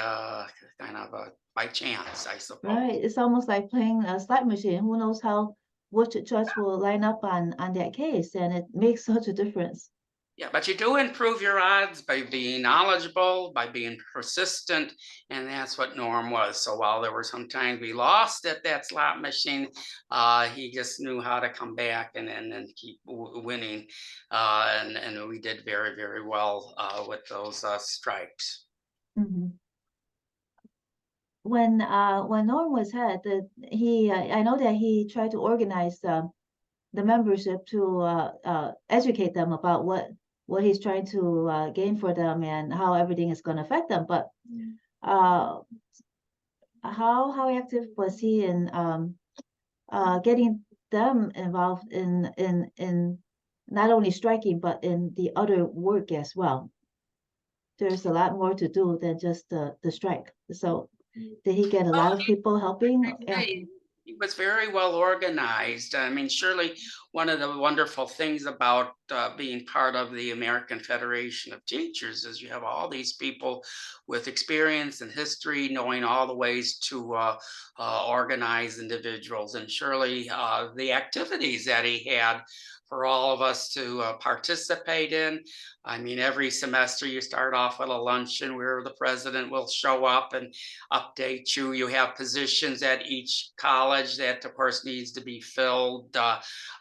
Speaker 2: kind of by chance, I suppose.
Speaker 1: Right. It's almost like playing a slot machine. Who knows how which judge will line up on that case, and it makes such a difference.
Speaker 2: Yeah, but you do improve your odds by being knowledgeable, by being persistent, and that's what Norm was. So while there were some times we lost at that slot machine, he just knew how to come back and keep winning, and we did very, very well with those strikes.
Speaker 1: When Norm was head, I know that he tried to organize the membership to educate them about what he's trying to gain for them and how everything is going to affect them. But how active was he in getting them involved in not only striking but in the other work as well? There's a lot more to do than just the strike. So did he get a lot of people helping? Yeah.
Speaker 2: He was very well organized. I mean, surely one of the wonderful things about being part of the American Federation of Teachers is you have all these people with experience and history, knowing all the ways to organize individuals. And surely the activities that he had for all of us to participate in. I mean, every semester you start off with a luncheon where the president will show up and update you. You have positions at each college that, of course, needs to be filled.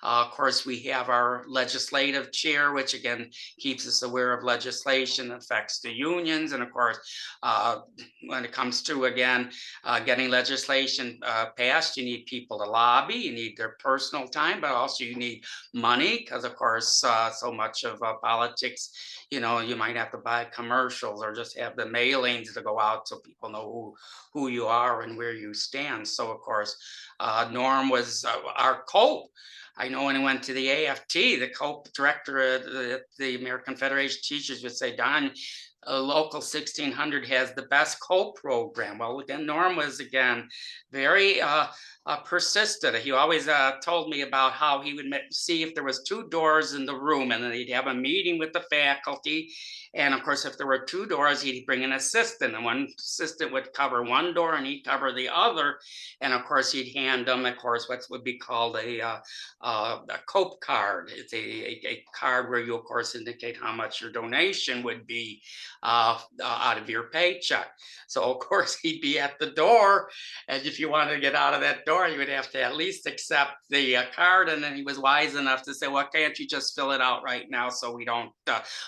Speaker 2: Of course, we have our legislative chair, which again keeps us aware of legislation that affects the unions. And of course, when it comes to, again, getting legislation passed, you need people to lobby, you need their personal time, but also you need money, because of course, so much of politics, you know, you might have to buy commercials or just have the mailings to go out so people know who you are and where you stand. So of course, Norm was our COPE. I know when I went to the AFT, the COPE director at the American Federation of Teachers would say, Don, Local 1600 has the best COPE program. Well, again, Norm was, again, very persistent. He always told me about how he would see if there was 2 doors in the room, and then he'd have a meeting with the faculty. And of course, if there were 2 doors, he'd bring an assistant, and one assistant would cover one door and he'd cover the other. And of course, he'd hand them, of course, what would be called a COPE card. It's a card where you, of course, indicate how much your donation would be out of your paycheck. So of course, he'd be at the door, and if you wanted to get out of that door, you would have to at least accept the card. And then he was wise enough to say, well, can't you just fill it out right now so we don't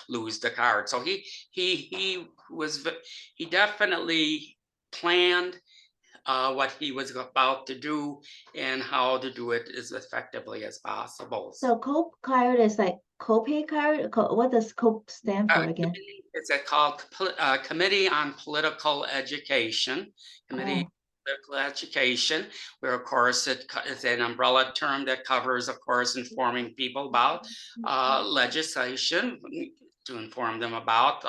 Speaker 2: lose the card? So he definitely planned what he was about to do and how to do it as effectively as possible.
Speaker 1: So COPE card is like copay card? What does COPE stand for again?
Speaker 2: It's called Committee on Political Education. Committee on Political Education, where of course it's an umbrella term that covers, of course, informing people about legislation, to inform them about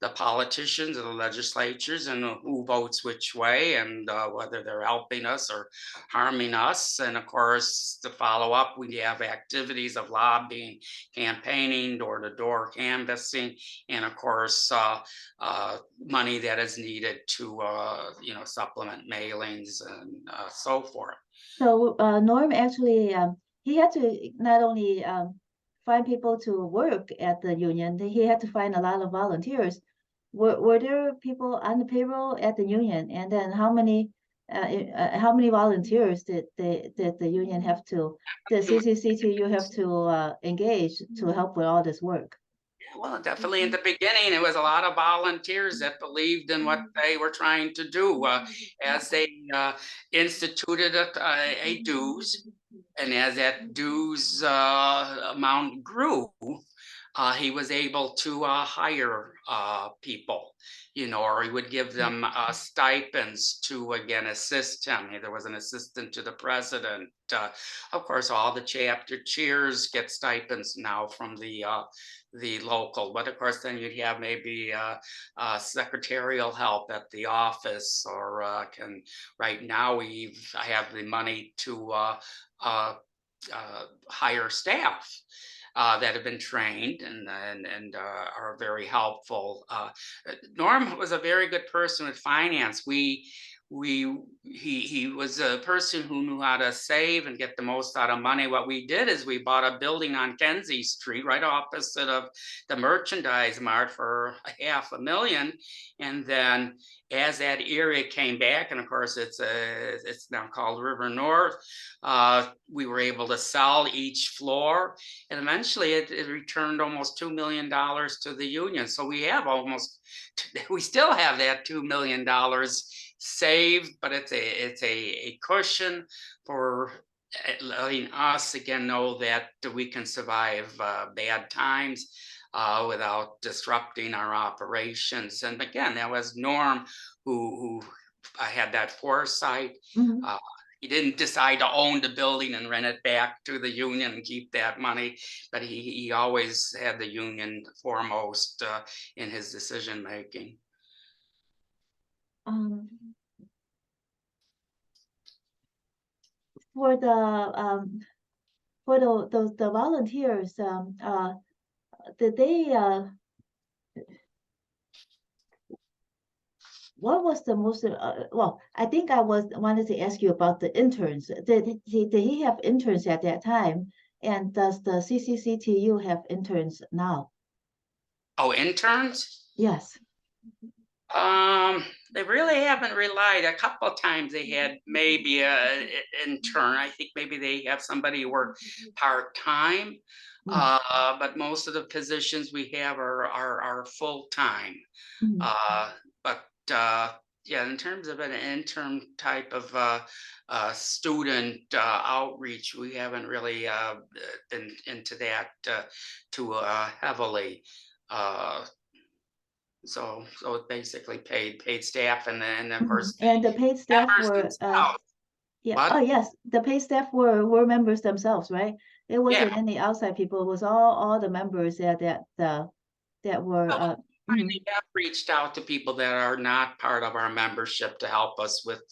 Speaker 2: the politicians and the legislatures and who votes which way, and whether they're helping us or harming us. And of course, to follow up, we have activities of lobbying, campaigning, door-to-door canvassing, and of course, money that is needed to supplement mailings and so forth.
Speaker 1: So Norm actually, he had to not only find people to work at the union, he had to find a lot of volunteers. Were there people on the payroll at the union? And then how many volunteers did the union have to, the CCCTU have to engage to help with all this work?
Speaker 2: Well, definitely in the beginning, it was a lot of volunteers that believed in what they were trying to do. As they instituted a dues, and as that dues amount grew, he was able to hire people, or he would give them stipends to, again, assist him. There was an assistant to the president. Of course, all the chapter chairs get stipends now from the local, but of course, then you'd have maybe secretarial help at the office, or right now I have the money to hire staff that have been trained and are very helpful. Norm was a very good person with finance. He was a person who knew how to save and get the most out of money. What we did is we bought a building on Kenzie Street, right opposite of the Merchandise Mart, for $500,000, and then as that area came back, and of course it's now called River North, we were able to sell each floor, and eventually it returned almost $2 million to the union. So we still have that $2 million saved, but it's a cushion for letting us again know that we can survive bad times without disrupting our operations. And again, that was Norm who had that foresight.
Speaker 1: Mhm.
Speaker 2: He didn't decide to own the building and rent it back to the union and keep that money, but he always had the union foremost in his decision making.
Speaker 1: Um, for the volunteers, did they what was the most well, I think I wanted to ask you about the interns. Did he have interns at that time? And does the CCCTU have interns now?
Speaker 2: Oh, interns?
Speaker 1: Yes.
Speaker 2: They really haven't relied. A couple of times they had maybe an intern. I think maybe they have somebody who work part-time.
Speaker 1: Mm.
Speaker 2: But most of the positions we have are full-time.
Speaker 1: Mm.
Speaker 2: But yeah, in terms of an intern type of student outreach, we haven't really been into that too heavily. So it basically paid staff, and then of course
Speaker 1: And the paid staff
Speaker 2: members
Speaker 1: were
Speaker 2: themselves.
Speaker 1: yeah.
Speaker 2: What?
Speaker 1: Oh yes, the paid staff were members themselves, right? It
Speaker 2: Yeah.
Speaker 1: wasn't any outside people. It was all the members that were
Speaker 2: Well, we have reached out to people that are not part of our membership to help us with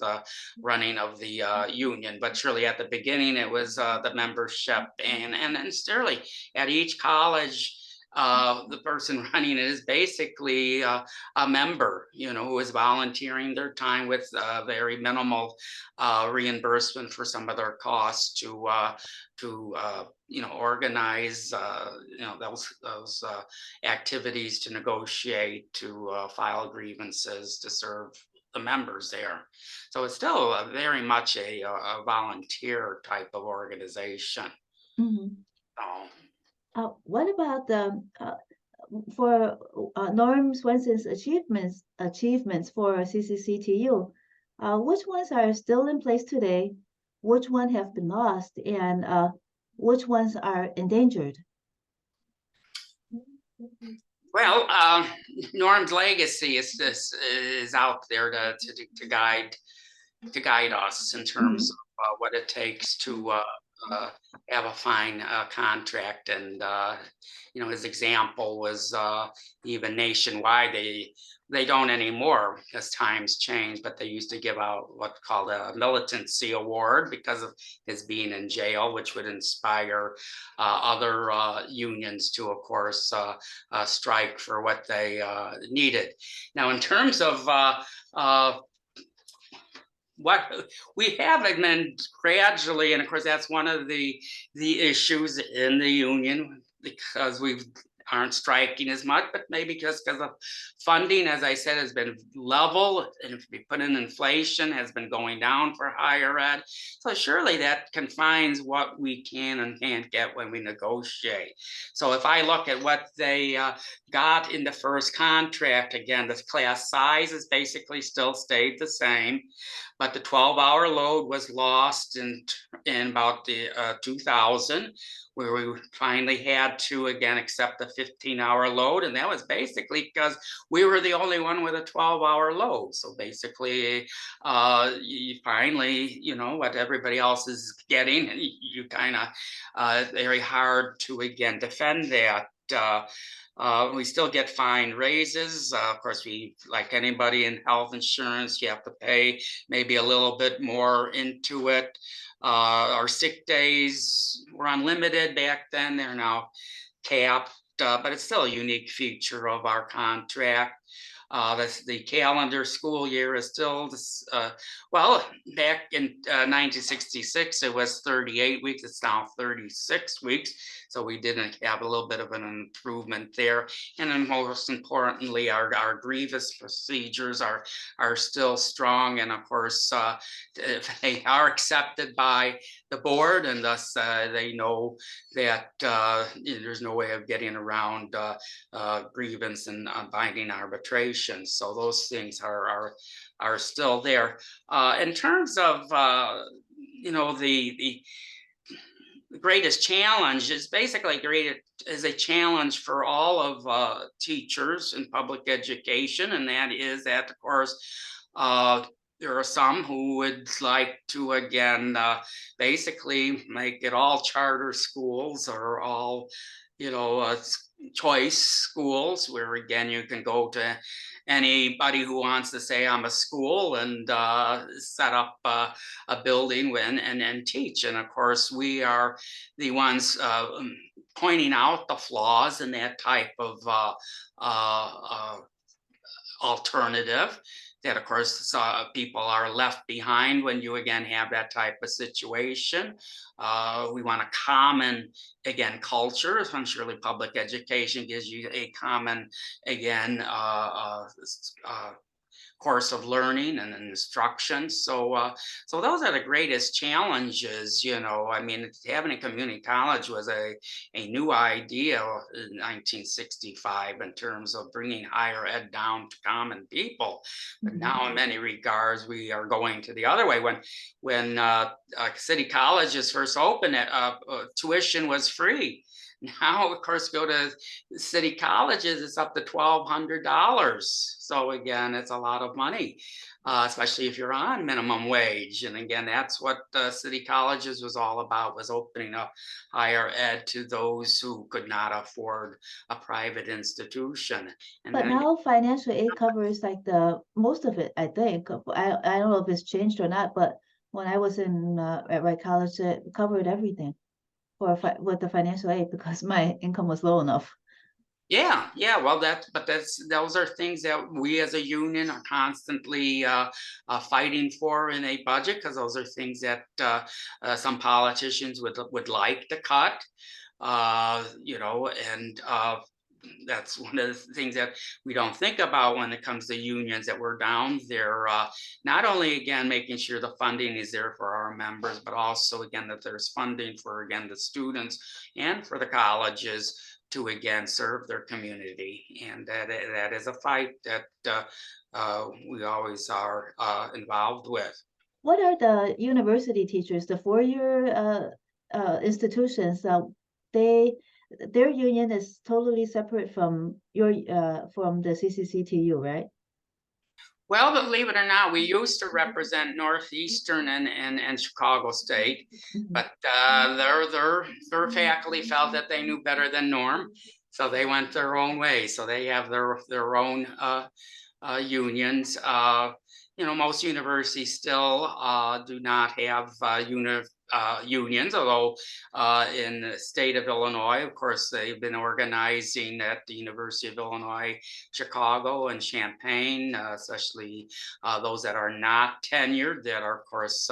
Speaker 2: running of the union. But surely at the beginning, it was the membership, and surely at each college, the person running it is basically a member, who is volunteering their time with very minimal reimbursement for some of their costs to organize those activities, to negotiate, to file grievances, to serve the members there. So it's still very much a volunteer type of organization.
Speaker 1: Mhm.
Speaker 2: So,
Speaker 1: What about the for Norm Swenson's achievements for CCCTU? Which ones are still in place today? Which one have been lost, and which ones are endangered?
Speaker 2: well, Norm's legacy is out there to guide us in terms of what it takes to have a fine contract. And his example was even nationwide. They don't anymore because times change, but they used to give out what's called a militancy award because of his being in jail, which would inspire other unions to, of course, strike for what they needed. Now, in terms of what we have been gradually, and of course that's one of the issues in the union, because we aren't striking as much, but maybe just because of funding, as I said, has been level, and if we put in inflation, has been going down for higher ed. So surely that confines what we can and can't get when we negotiate. So if I look at what they got in the first contract, again, the class size is basically still stayed the same, but the 12-hour load was lost in about the 2000. where we finally had to again accept the 15-hour load, and that was basically because we were the only one with a 12-hour load. So basically, you finally, what everybody else is getting, and you kind of very hard to again defend that. We still get fine raises. Of course, we, like anybody in health insurance, you have to pay maybe a little bit more into it. Our sick days were unlimited back then. They're now capped, but it's still a unique feature of our contract. The calendar school year is still, well, back in 1966, it was 38 weeks. It's now 36 weeks. So we didn't have a little bit of an improvement there. And then most importantly, our grievance procedures are still strong. And of course, they are accepted by the board, and thus they know that there's no way of getting around grievance and binding arbitration. So those things are still there. In terms of the greatest challenge is basically a challenge for all of teachers in public education, and that is that, of course, there are some who would like to, again, basically make it all charter schools or all, choice schools, where, again, you can go to anybody who wants to say I'm a school and set up a building and teach. And of course, we are the ones pointing out the flaws in that type of alternative, that of course people are left behind when you again have that type of situation. We want a common, again, culture. Surely public education gives you a common, again, course of learning and instruction. So those are the greatest challenges. I mean, having a community college was a new idea in 1965 in terms of bringing higher ed down to common people. But now, in many regards, we are going to the other way. When city colleges first opened, tuition was free. Now, of course, go to city colleges, it's up to $1,200. So again, it's a lot of money, especially if you're on minimum wage. And again, that's what city colleges was all about, was opening up higher ed to those who could not afford a private institution.
Speaker 1: But now financial aid covers like the most of it, I think. I don't know if it's changed or not, but when I was at Wright College, it covered everything with the financial aid because my income was low enough.
Speaker 2: Yeah. Well, those are things that we as a union are constantly fighting for in a budget, because those are things that some politicians would like to cut. And that's one of the things that we don't think about when it comes to unions, that we're down there, not only, again, making sure the funding is there for our members, but also, again, that there's funding for, again, the students and for the colleges to, again, serve their community. And that is a fight that we always are involved with.
Speaker 1: What are the university teachers, the four-year institutions? Their union is totally separate from from the CCCTU, right?
Speaker 2: Well, believe it or not, we used to represent Northeastern and Chicago State, but their faculty felt that they knew better than Norm, so they went their own way. So they have their own unions. Most universities still do not have unions, although in the state of Illinois, of course, they've been organizing at the University of Illinois, Chicago and Champaign, especially those that are not tenured, that are, of course,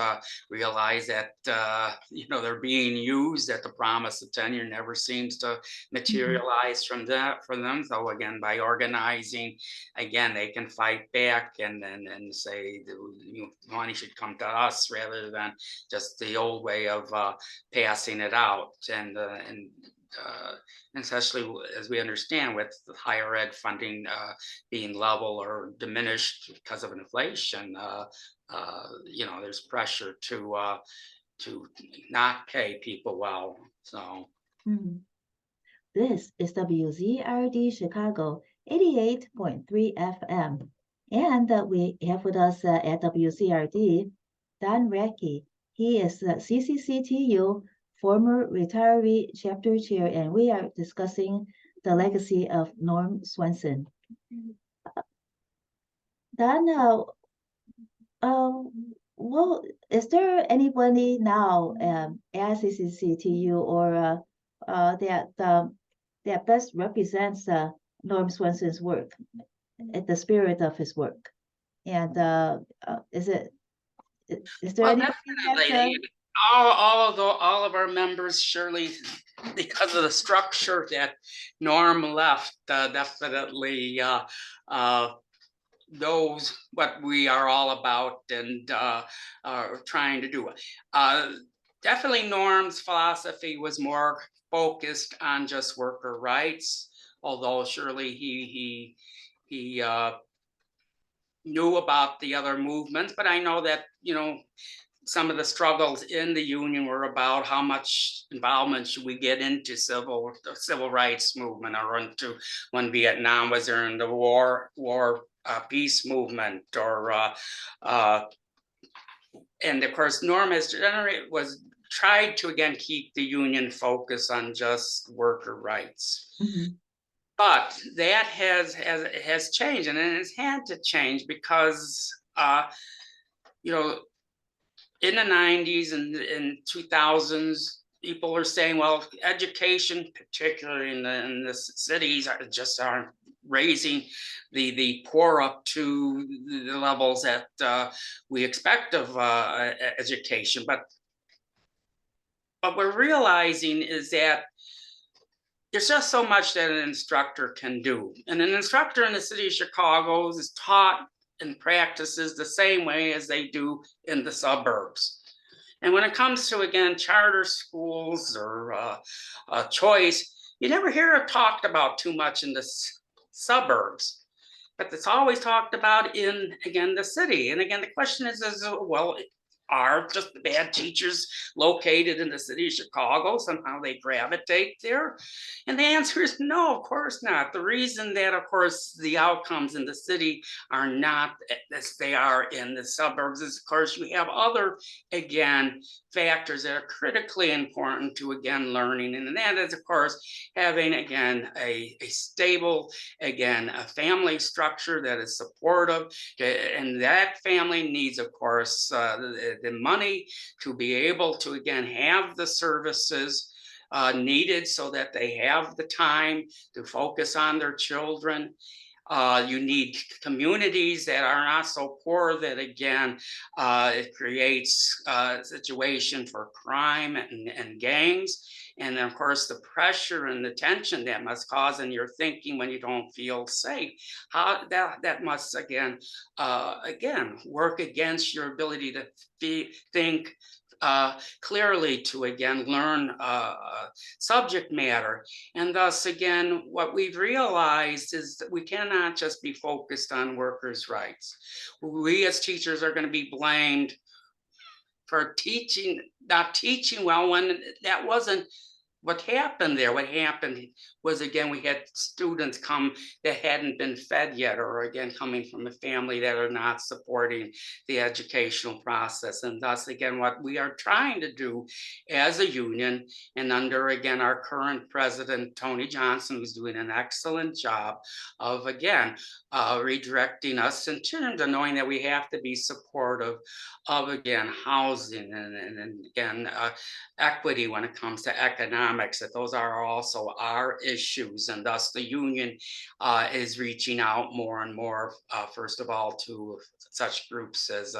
Speaker 2: realize that, they're being used, that the promise of tenure never seems to materialize from them. So again, by organizing, again, they can fight back and say the money should come to us rather than just the old way of passing it out. And especially as we understand, with the higher ed funding being level or diminished because of inflation, there's pressure to not pay people well. So
Speaker 1: Mhm. This is WZRD Chicago 88.3 FM. And we have with us at WZRD Don Radtke. He is the CCCTU former retiree chapter chair, and we are discussing the legacy of Norm Swenson. Don, well, is there anybody now at CCCTU or that best represents Norm Swenson's work, the spirit of his work? And is there
Speaker 2: Well,
Speaker 1: anybody that
Speaker 2: definitely. All of our members, surely, because of the structure that Norm left, definitely knows what we are all about and are trying to do. Definitely, Norm's philosophy was more focused on just worker rights, although surely he knew about the other movements. But I know that some of the struggles in the union were about how much involvement should we get into the civil rights movement, or into when Vietnam was during the war peace movement, or and of course Norm was tried to again keep the union focused on just worker rights.
Speaker 1: Mhm.
Speaker 2: But that has changed, and it has had to change because in the 90s and in 2000s, people are saying, well, education, particularly in the cities, aren't raising the poor up to the levels that we expect of education. But what we're realizing is that there's just so much that an instructor can do. And an instructor in the city of Chicago is taught and practices the same way as they do in the suburbs. And when it comes to, again, charter schools or choice, you never hear it talked about too much in the suburbs, but it's always talked about in, again, the city. And again, the question is well, are just the bad teachers located in the city of Chicago? Somehow they gravitate there? And the answer is no, of course not. The reason that, of course, the outcomes in the city are not as they are in the suburbs is, of course, you have other, again, factors that are critically important to, again, learning. And that is, of course, having, again, a stable, again, a family structure that is supportive. And that family needs, of course, the money to be able to, again, have the services needed so that they have the time to focus on their children. You need communities that are not so poor that, again, it creates a situation for crime and gangs. And then, of course, the pressure and the tension that must cause in your thinking when you don't feel safe. How that must, again, work against your ability to think clearly, to, again, learn subject matter. And thus, again, what we've realized is that we cannot just be focused on workers' rights. We as teachers are going to be blamed for not teaching well, when that wasn't what happened there. What happened was, again, we had students come that hadn't been fed yet, or, again, coming from a family that are not supporting the educational process. And thus, again, what we are trying to do as a union, and under, again, our current president, Tony Johnson, who's doing an excellent job of, again, redirecting us in terms of knowing that we have to be supportive of, again, housing and again, equity when it comes to economics, that those are also our issues. And thus the union is reaching out more and more, first of all, to such groups as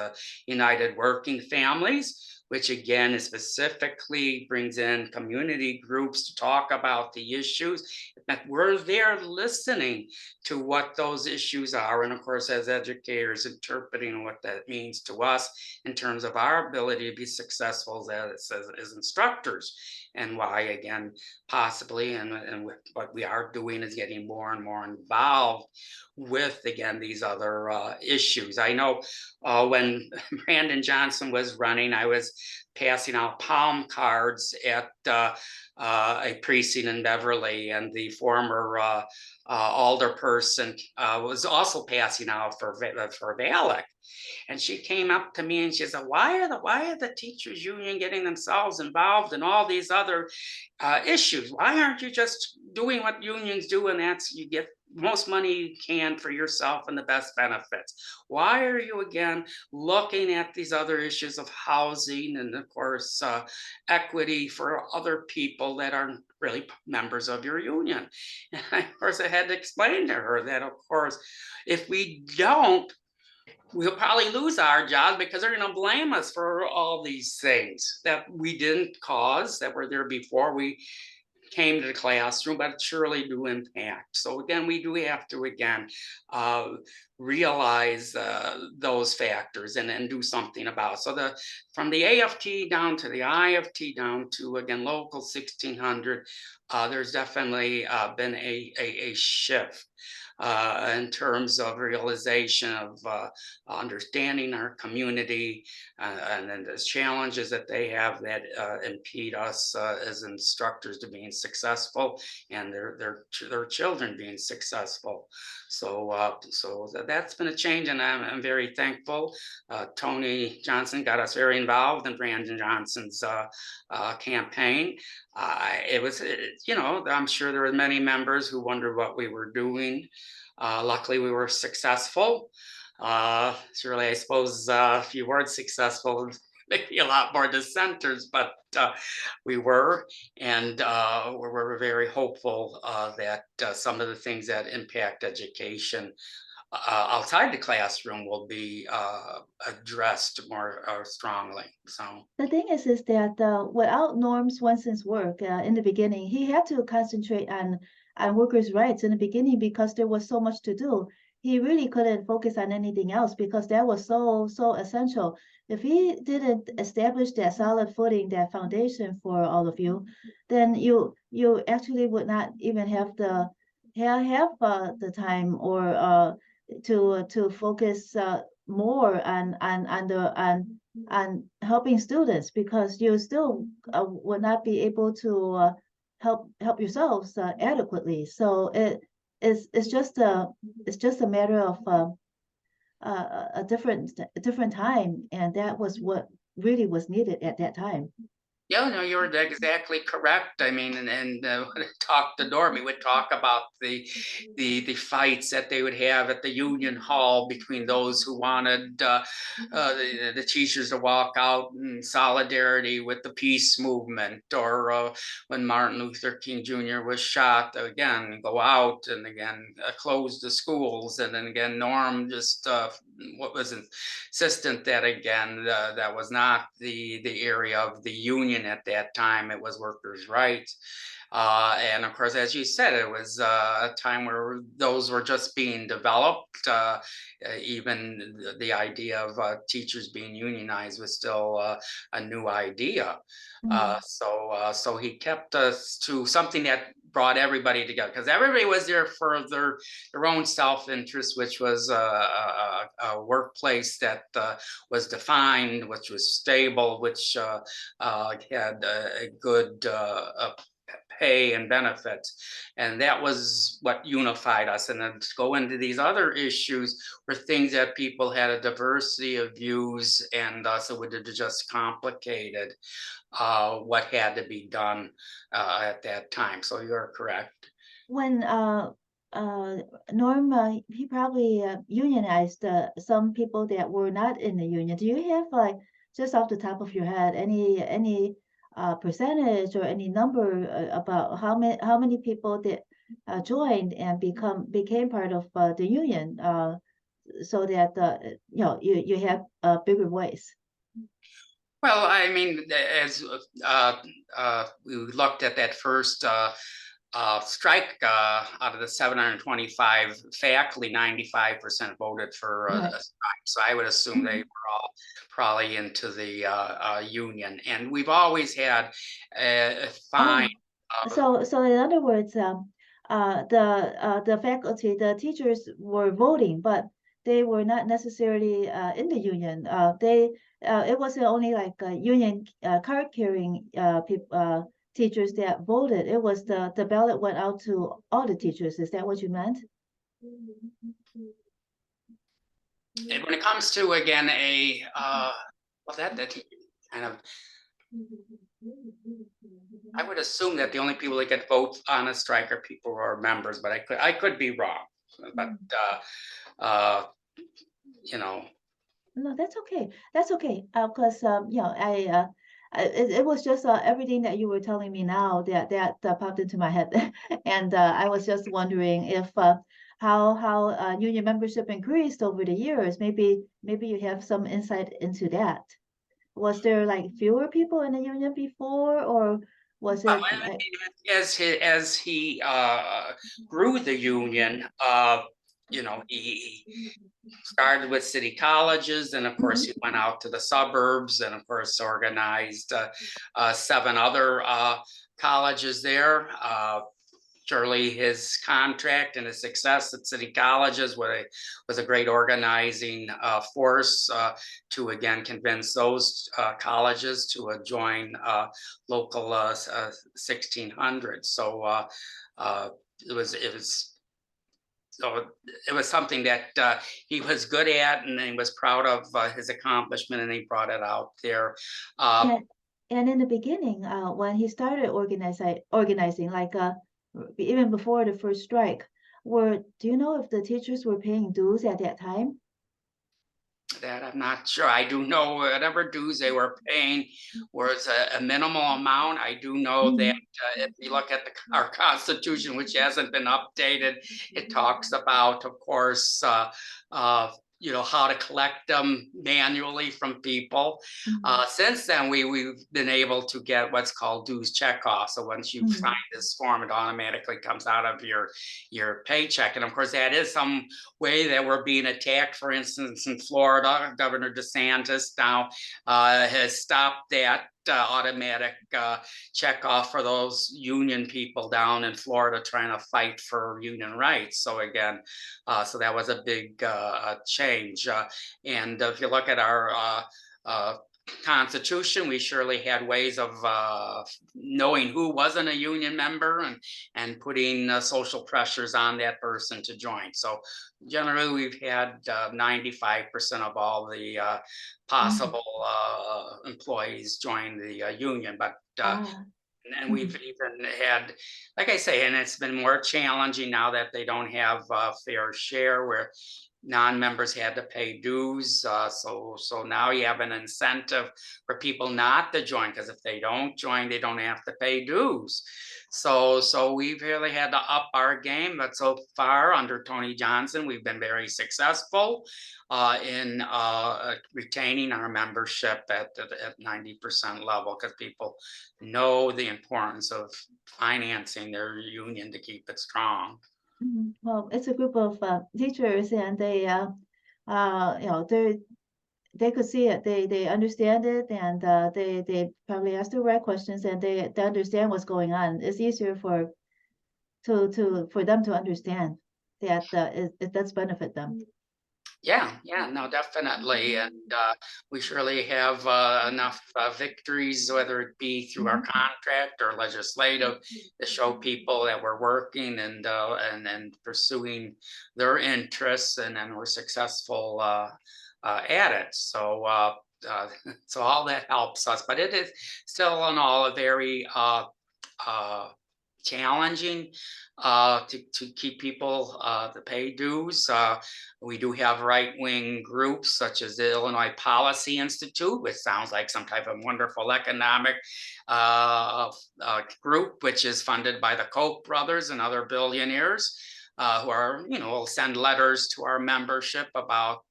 Speaker 2: United Working Families, which, again, specifically brings in community groups to talk about the issues. That we're there listening to what those issues are, and of course, as educators, interpreting what that means to us in terms of our ability to be successful as instructors, and why, again, possibly, and what we are doing is getting more and more involved with, again, these other issues. I know when Brandon Johnson was running, I was passing out palm cards at a precinct in Beverly, and the former alderperson was also passing out for Valak. And she came up to me and she said, why are the teachers union getting themselves involved in all these other issues? Why aren't you just doing what unions do, and that's you get most money you can for yourself and the best benefits? Why are you again looking at these other issues of housing and of course equity for other people that aren't really members of your union? And of course I had to explain to her that of course if we don't, we'll probably lose our jobs because they're going to blame us for all these things that we didn't cause, that were there before we came to the classroom, but surely do impact. So again, we do have to realize those factors and do something about it. So from the AFT down to the IFT down to again local 1600, there's definitely been a shift in terms of realization of understanding our community and then the challenges that they have that impede us as instructors to being successful and their children being successful. So that's been a change, and I'm very thankful. Tony Johnson got us very involved in Brandon Johnson's campaign. It was, I'm sure there were many members who wondered what we were doing. Luckily, we were successful. Surely, I suppose if you weren't successful, maybe a lot more dissenters, but we were, and we're very hopeful that some of the things that impact education outside the classroom will be addressed more strongly. So
Speaker 1: the thing is that without Norm Swenson's work in the beginning, he had to concentrate on workers' rights in the beginning because there was so much to do. He really couldn't focus on anything else because that was so essential. If he didn't establish that solid footing, that foundation for all of you, then you actually would not even have the time or to focus more on helping students, because you still will not be able to help yourselves adequately. So it's just a matter of a different time, and that was what really was needed at that time.
Speaker 2: Yeah, no, you're exactly correct. I mean, and when I talked to Norm, we would talk about the fights that they would have at the Union Hall between those who wanted the teachers to walk out in solidarity with the peace movement, or when Martin Luther King Jr. was shot, again, go out and again close the schools, and then again Norm just what was insistent that again that was not the area of the union at that time. It was workers' rights. And of course, as you said, it was a time where those were just being developed. Even the idea of teachers being unionized was still a new idea. So he kept us to something that brought everybody together, because everybody was there for their own self-interest, which was a workplace that was defined, which was stable, which had a good pay and benefits, and that was what unified us. And then to go into these other issues were things that people had a diversity of views, and so it just complicated what had to be done at that time. So you're correct.
Speaker 1: When Norm, he probably unionized some people that were not in the union. Do you have, like, just off the top of your head, any percentage or any number about how many people that joined and became part of the union, so that you have a bigger voice?
Speaker 2: Well, I mean, as we looked at that first strike, out of the 725 faculty, 95% voted for a strike. So I would assume they were all probably into the union. And we've always had a fine.
Speaker 1: So in other words, the faculty, the teachers were voting, but they were not necessarily in the union. It wasn't only like union card carrying teachers that voted. It was the ballot went out to all the teachers. Is that what you meant?
Speaker 2: And when it comes to, again, well, that kind of, I would assume that the only people that get vote on a strike are people who are members, but I could be wrong. But you know,
Speaker 1: No, that's okay. That's okay. Because you know, it was just everything that you were telling me now that popped into my head, and I was just wondering if how union membership increased over the years. Maybe you have some insight into that. Was there like fewer people in the union before, or was it like?
Speaker 2: as he grew the union, you know, he started with city colleges, and of course he went out to the suburbs, and of course organized 7 other colleges there. Surely his contract and his success at city colleges was a great organizing force to again convince those colleges to join local 1600. So it was something that he was good at, and he was proud of his accomplishment, and he brought it out there.
Speaker 1: And in the beginning, when he started organizing, like even before the first strike, do you know if the teachers were paying dues at that time?
Speaker 2: That I'm not sure. I do know whatever dues they were paying was a minimal amount. I do know that if you look at our Constitution, which hasn't been updated, it talks about, of course, you know, how to collect them manually from people. Since then, we've been able to get what's called dues checkoff. So once you sign this form, it automatically comes out of your paycheck. And of course, that is some way that we're being attacked. For instance, in Florida, Governor DeSantis now has stopped that automatic checkoff for those union people down in Florida trying to fight for union rights. So again, so that was a big change. And if you look at our Constitution, we surely had ways of knowing who wasn't a union member and putting social pressures on that person to join. So generally, we've had 95% of all the possible employees join the union, but and we've even had, like I say, and it's been more challenging now that they don't have a fair share, where non-members had to pay dues. So now you have an incentive for people not to join, because if they don't join, they don't have to pay dues. So we've really had to up our game, but so far under Tony Johnson, we've been very successful in retaining our membership at 90% level, because people know the importance of financing their union to keep it strong.
Speaker 1: Well, it's a group of teachers, and they, you know, they could see it, they understand it, and they probably ask the right questions, and they understand what's going on. It's easier for them to understand that it does benefit them.
Speaker 2: Yeah, no, definitely. And we surely have enough victories, whether it be through our contract or legislative, to show people that we're working and pursuing their interests, and then we're successful at it. So so all that helps us, but it is still in all a very challenging to keep people to pay dues. We do have right-wing groups such as the Illinois Policy Institute, which sounds like some type of wonderful economic group, which is funded by the Koch brothers and other billionaires. Who are, you know, will send letters to our membership about,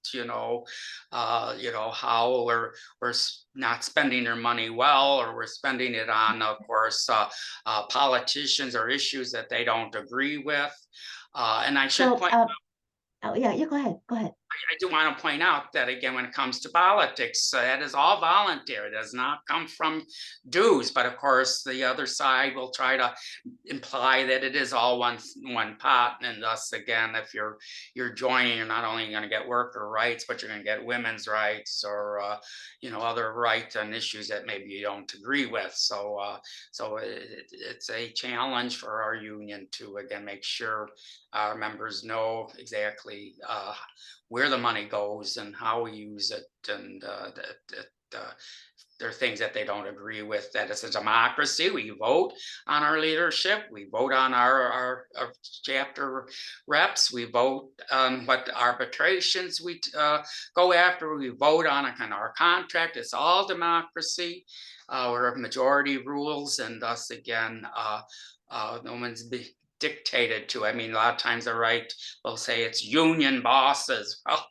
Speaker 2: how we're not spending their money well, or we're spending it on, of course, politicians or issues that they don't agree with. And I should point.
Speaker 1: Oh yeah, you go ahead.
Speaker 2: I do want to point out that again, when it comes to politics, that is all voluntary. It does not come from dues. But of course, the other side will try to imply that it is all one pot, and thus again, if you're joining, you're not only going to get worker rights, but you're going to get women's rights or other rights and issues that maybe you don't agree with. So it's a challenge for our union to again make sure our members know exactly where the money goes and how we use it, and there are things that they don't agree with. That it's a democracy. We vote on our leadership. We vote on our chapter reps. We vote on what arbitrations we go after. We vote on our contract. It's all democracy. We're majority rules, and thus again, no one's dictated to. I mean, a lot of times the right will say it's union bosses. Well,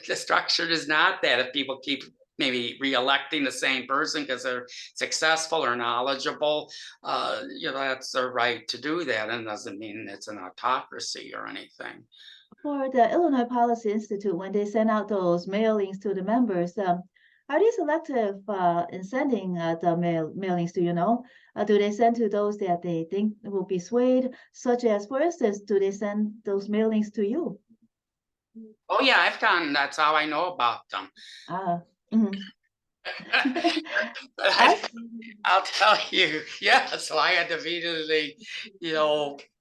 Speaker 2: the structure is not that. If people keep maybe re-electing the same person because they're successful or knowledgeable, that's their right to do that, and doesn't mean it's an autocracy or anything.
Speaker 1: For the Illinois Policy Institute, when they send out those mailings to the members, are they selective in sending the mailings? Do you know? Do they send to those that they think will be swayed? Such as, for instance, do they send those mailings to you?
Speaker 2: Oh yeah, I've gotten. That's how I know about them. I'll tell you, yeah. So I had to immediately,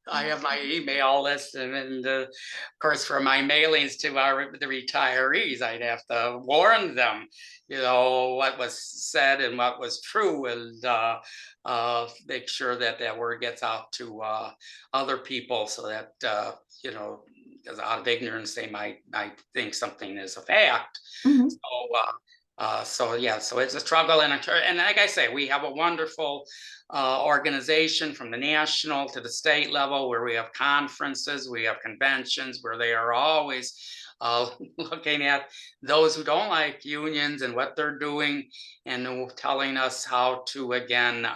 Speaker 2: I have my email list, and of course, for my mailings to the retirees, I'd have to warn them, what was said and what was true, and make sure that word gets out to other people, so that because out of ignorance, they might think something is a fact. So it's a struggle, and like I say, we have a wonderful organization from the national to the state level, where we have conferences, we have conventions, where they are always looking at those who don't like unions and what they're doing, and telling us how to again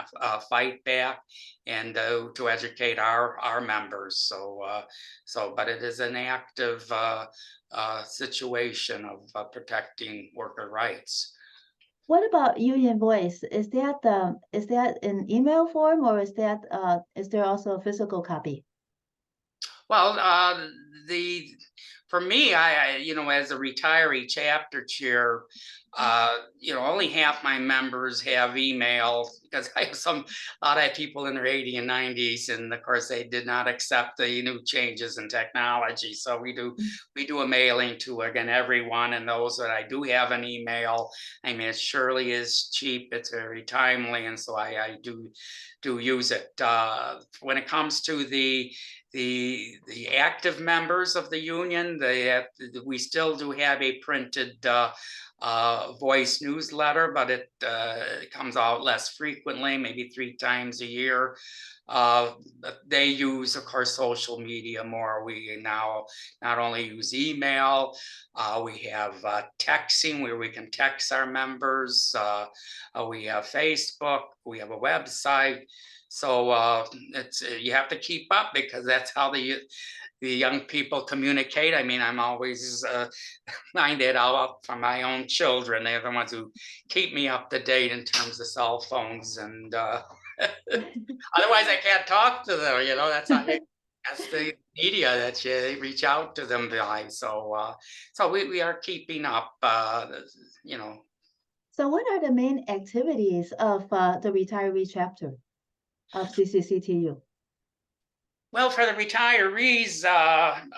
Speaker 2: fight back and to educate our members. But it is an active situation of protecting worker rights.
Speaker 1: What about Union Voice? Is that in email form, or is there also a physical copy?
Speaker 2: Well, for me, I as a retiree chapter chair, only half my members have email, because I have a lot of people in their 80s and 90s, and of course they did not accept the new changes in technology. So we do a mailing to again everyone, and those that I do have an email. I mean, it surely is cheap. It's very timely, and so I do use it. When it comes to the active members of the union, we still do have a printed voice newsletter, but it comes out less frequently, maybe 3 times a year. They use, of course, social media more. We now not only use email, we have texting, where we can text our members. We have Facebook, we have a website. So you have to keep up, because that's how the young people communicate. I mean, I'm always minded out for my own children. They're the ones who keep me up to date in terms of cell phones, and otherwise I can't talk to them. That's the media that you reach out to them by. So we are keeping up.
Speaker 1: So what are the main activities of the retiree chapter of CCCTU?
Speaker 2: Well, for the retirees, in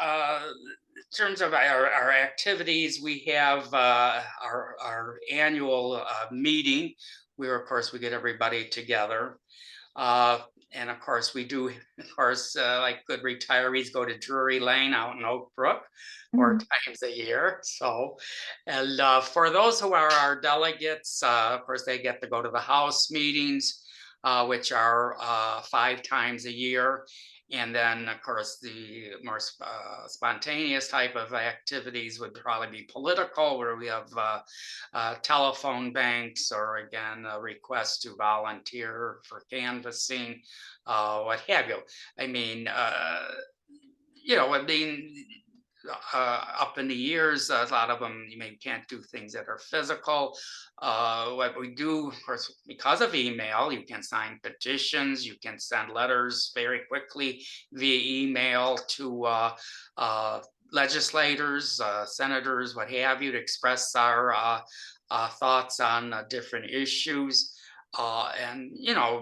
Speaker 2: terms of our activities, we have our annual meeting, where, of course, we get everybody together. And of course, we do, like good retirees, go to Drury Lane out in Oak Brook 4 times a year. So, and for those who are our delegates, of course, they get to go to the House meetings, which are 5 times a year. And then, of course, the more spontaneous type of activities would probably be political, where we have telephone banks, or again, a request to volunteer for canvassing, what have you. I mean, up in the years, a lot of them, you maybe can't do things that are physical. What we do, of course, because of email, you can sign petitions, you can send letters very quickly via email to legislators, senators, what have you, to express our thoughts on different issues. And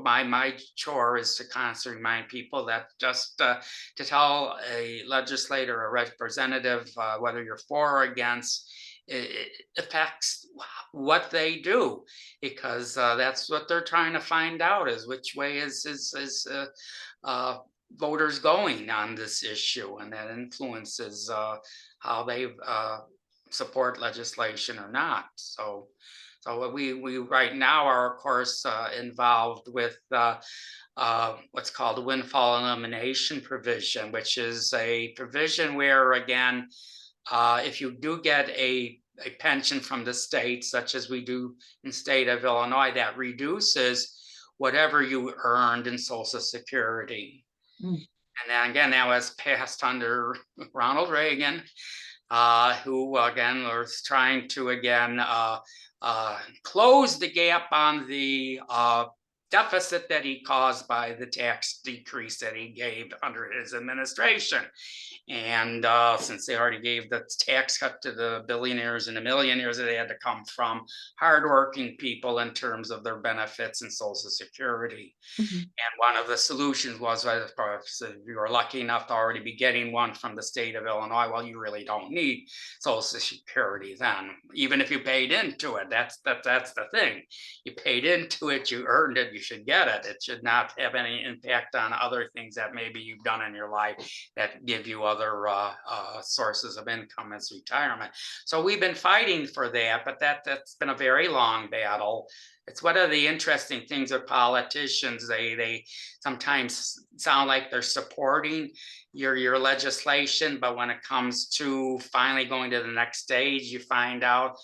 Speaker 2: my chore is to constantly remind people that just to tell a legislator or representative whether you're for or against, it affects what they do, because that's what they're trying to find out, is which way is voters going on this issue, and that influences how they support legislation or not. So we right now are, of course, involved with what's called the windfall elimination provision, which is a provision where, again, if you do get a pension from the state, such as we do in state of Illinois, that reduces whatever you earned in Social Security.
Speaker 1: Mm.
Speaker 2: And then again, that was passed under Ronald Reagan, who again was trying to close the gap on the deficit that he caused by the tax decrease that he gave under his administration. And since they already gave the tax cut to the billionaires and the millionaires, they had to come from hardworking people in terms of their benefits and Social Security.
Speaker 1: Mhm.
Speaker 2: And one of the solutions was, of course, if you were lucky enough to already be getting one from the state of Illinois, well, you really don't need Social Security then, even if you paid into it. That's the thing. You paid into it, you earned it, you should get it. It should not have any impact on other things that maybe you've done in your life that give you other sources of income as retirement. So we've been fighting for that, but that's been a very long battle. It's one of the interesting things with politicians. They sometimes sound like they're supporting your legislation, but when it comes to finally going to the next stage, you find out,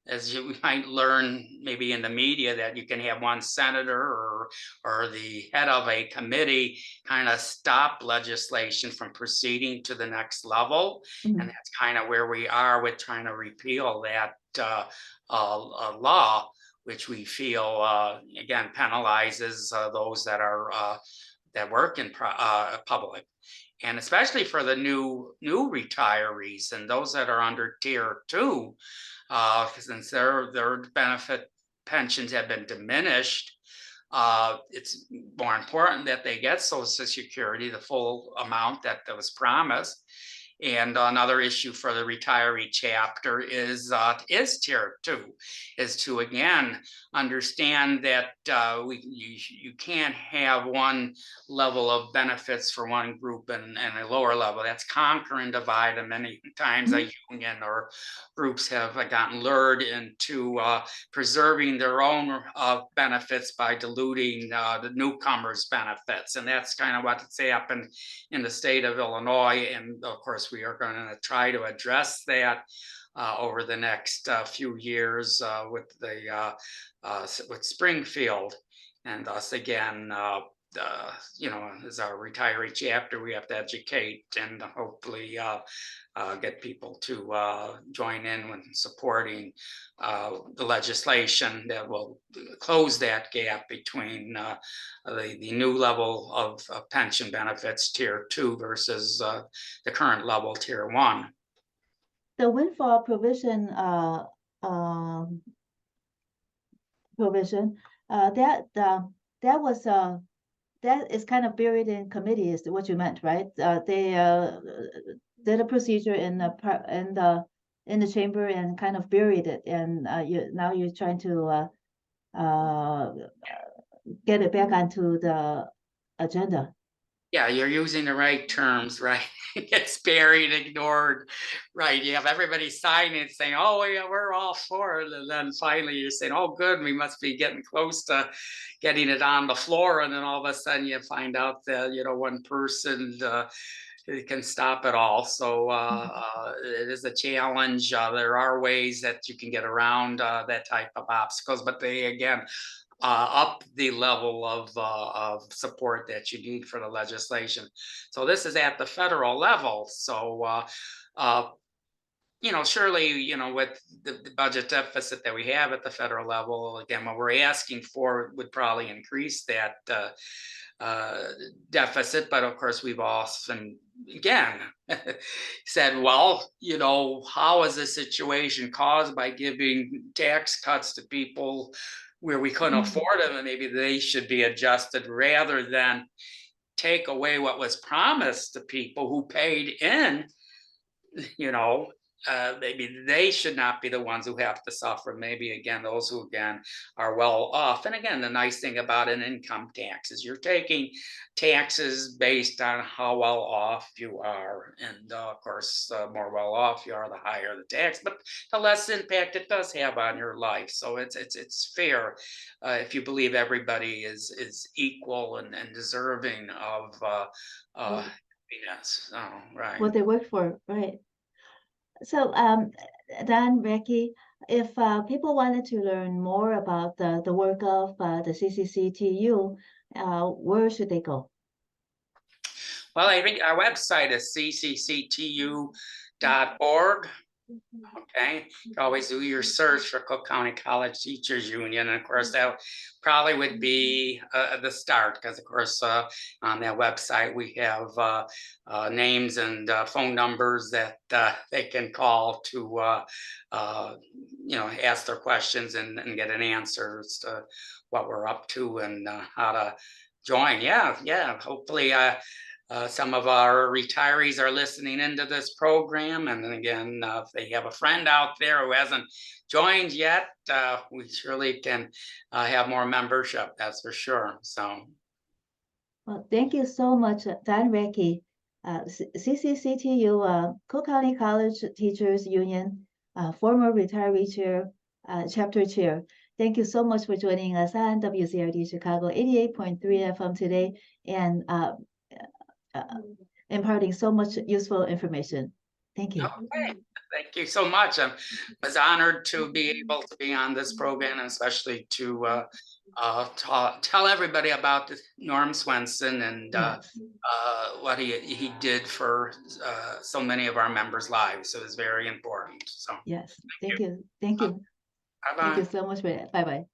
Speaker 2: as you might learn maybe in the media, that you can have one senator or the head of a committee kind of stop legislation from proceeding to the next level.
Speaker 1: Mhm.
Speaker 2: And that's kind of where we are with trying to repeal that law, which we feel again penalizes those that are that work in public, and especially for the new retirees and those that are under tier 2, since their benefit pensions have been diminished. It's more important that they get Social Security, the full amount that was promised. And another issue for the retiree chapter is tier 2, is to again understand that you can't have one level of benefits for one group and a lower level. That's conquer and divide, and many times a union or groups have gotten lured into preserving their own benefits by diluting the newcomers' benefits, and that's kind of what's happened in the state of Illinois. And of course, we are going to try to address that over the next few years with Springfield. And thus again, as our retiree chapter, we have to educate and hopefully get people to join in when supporting the legislation that will close that gap between the new level of pension benefits, tier 2, versus the current level, tier 1.
Speaker 1: The windfall provision that is kind of buried in committee, is what you meant, right? They did a procedure in the chamber and kind of buried it, and now you're trying to get it back onto the agenda.
Speaker 2: Yeah, you're using the right terms, right? It's buried, ignored, right? You have everybody signing saying, oh, yeah, we're all for it. And then finally you're saying, oh, good, we must be getting close to getting it on the floor. And then all of a sudden you find out that, one person can stop it all. So it is a challenge. There are ways that you can get around that type of obstacles, but they, again, up the level of support that you need for the legislation. So this is at the federal level. So surely, with the budget deficit that we have at the federal level, again, what we're asking for would probably increase that deficit. But of course, we've often, again, said, well, how is this situation caused by giving tax cuts to people where we couldn't afford them, and maybe they should be adjusted rather than take away what was promised to people who paid in. Maybe they should not be the ones who have to suffer. Maybe, again, those who, again, are well off. And again, the nice thing about an income tax is you're taking taxes based on how well off you are. And of course, the more well off you are, the higher the tax, but the less impact it does have on your life. So it's fair if you believe everybody is equal and deserving of happiness. Oh, right.
Speaker 1: What they work for, right? So, Dan, Becky, if people wanted to learn more about the work of the CCCTU, where should they go?
Speaker 2: Well, I think our website is CCCTU.org. Okay, you can always do your search for Cook County College Teachers Union. And of course, that probably would be the start, because of course, on that website, we have names and phone numbers that they can call to, ask their questions and get an answer as to what we're up to and how to join. Yeah. Hopefully, some of our retirees are listening into this program. And then again, if they have a friend out there who hasn't joined yet, we surely can have more membership, that's for sure. So.
Speaker 1: Well, thank you so much, Dan Becky, CCCTU, Cook County College Teachers Union, former retiree chair, chapter chair. Thank you so much for joining us on WZRD Chicago 88.3 FM today, and imparting so much useful information. Thank you.
Speaker 2: Okay. Thank you so much. I was honored to be able to be on this program, and especially to tell everybody about Norm Swenson and what he did for so many of our members' lives. So it's very important. So
Speaker 1: yes, thank you. Thank you.
Speaker 2: Bye-bye.
Speaker 1: Thank you so much for that. Bye-bye.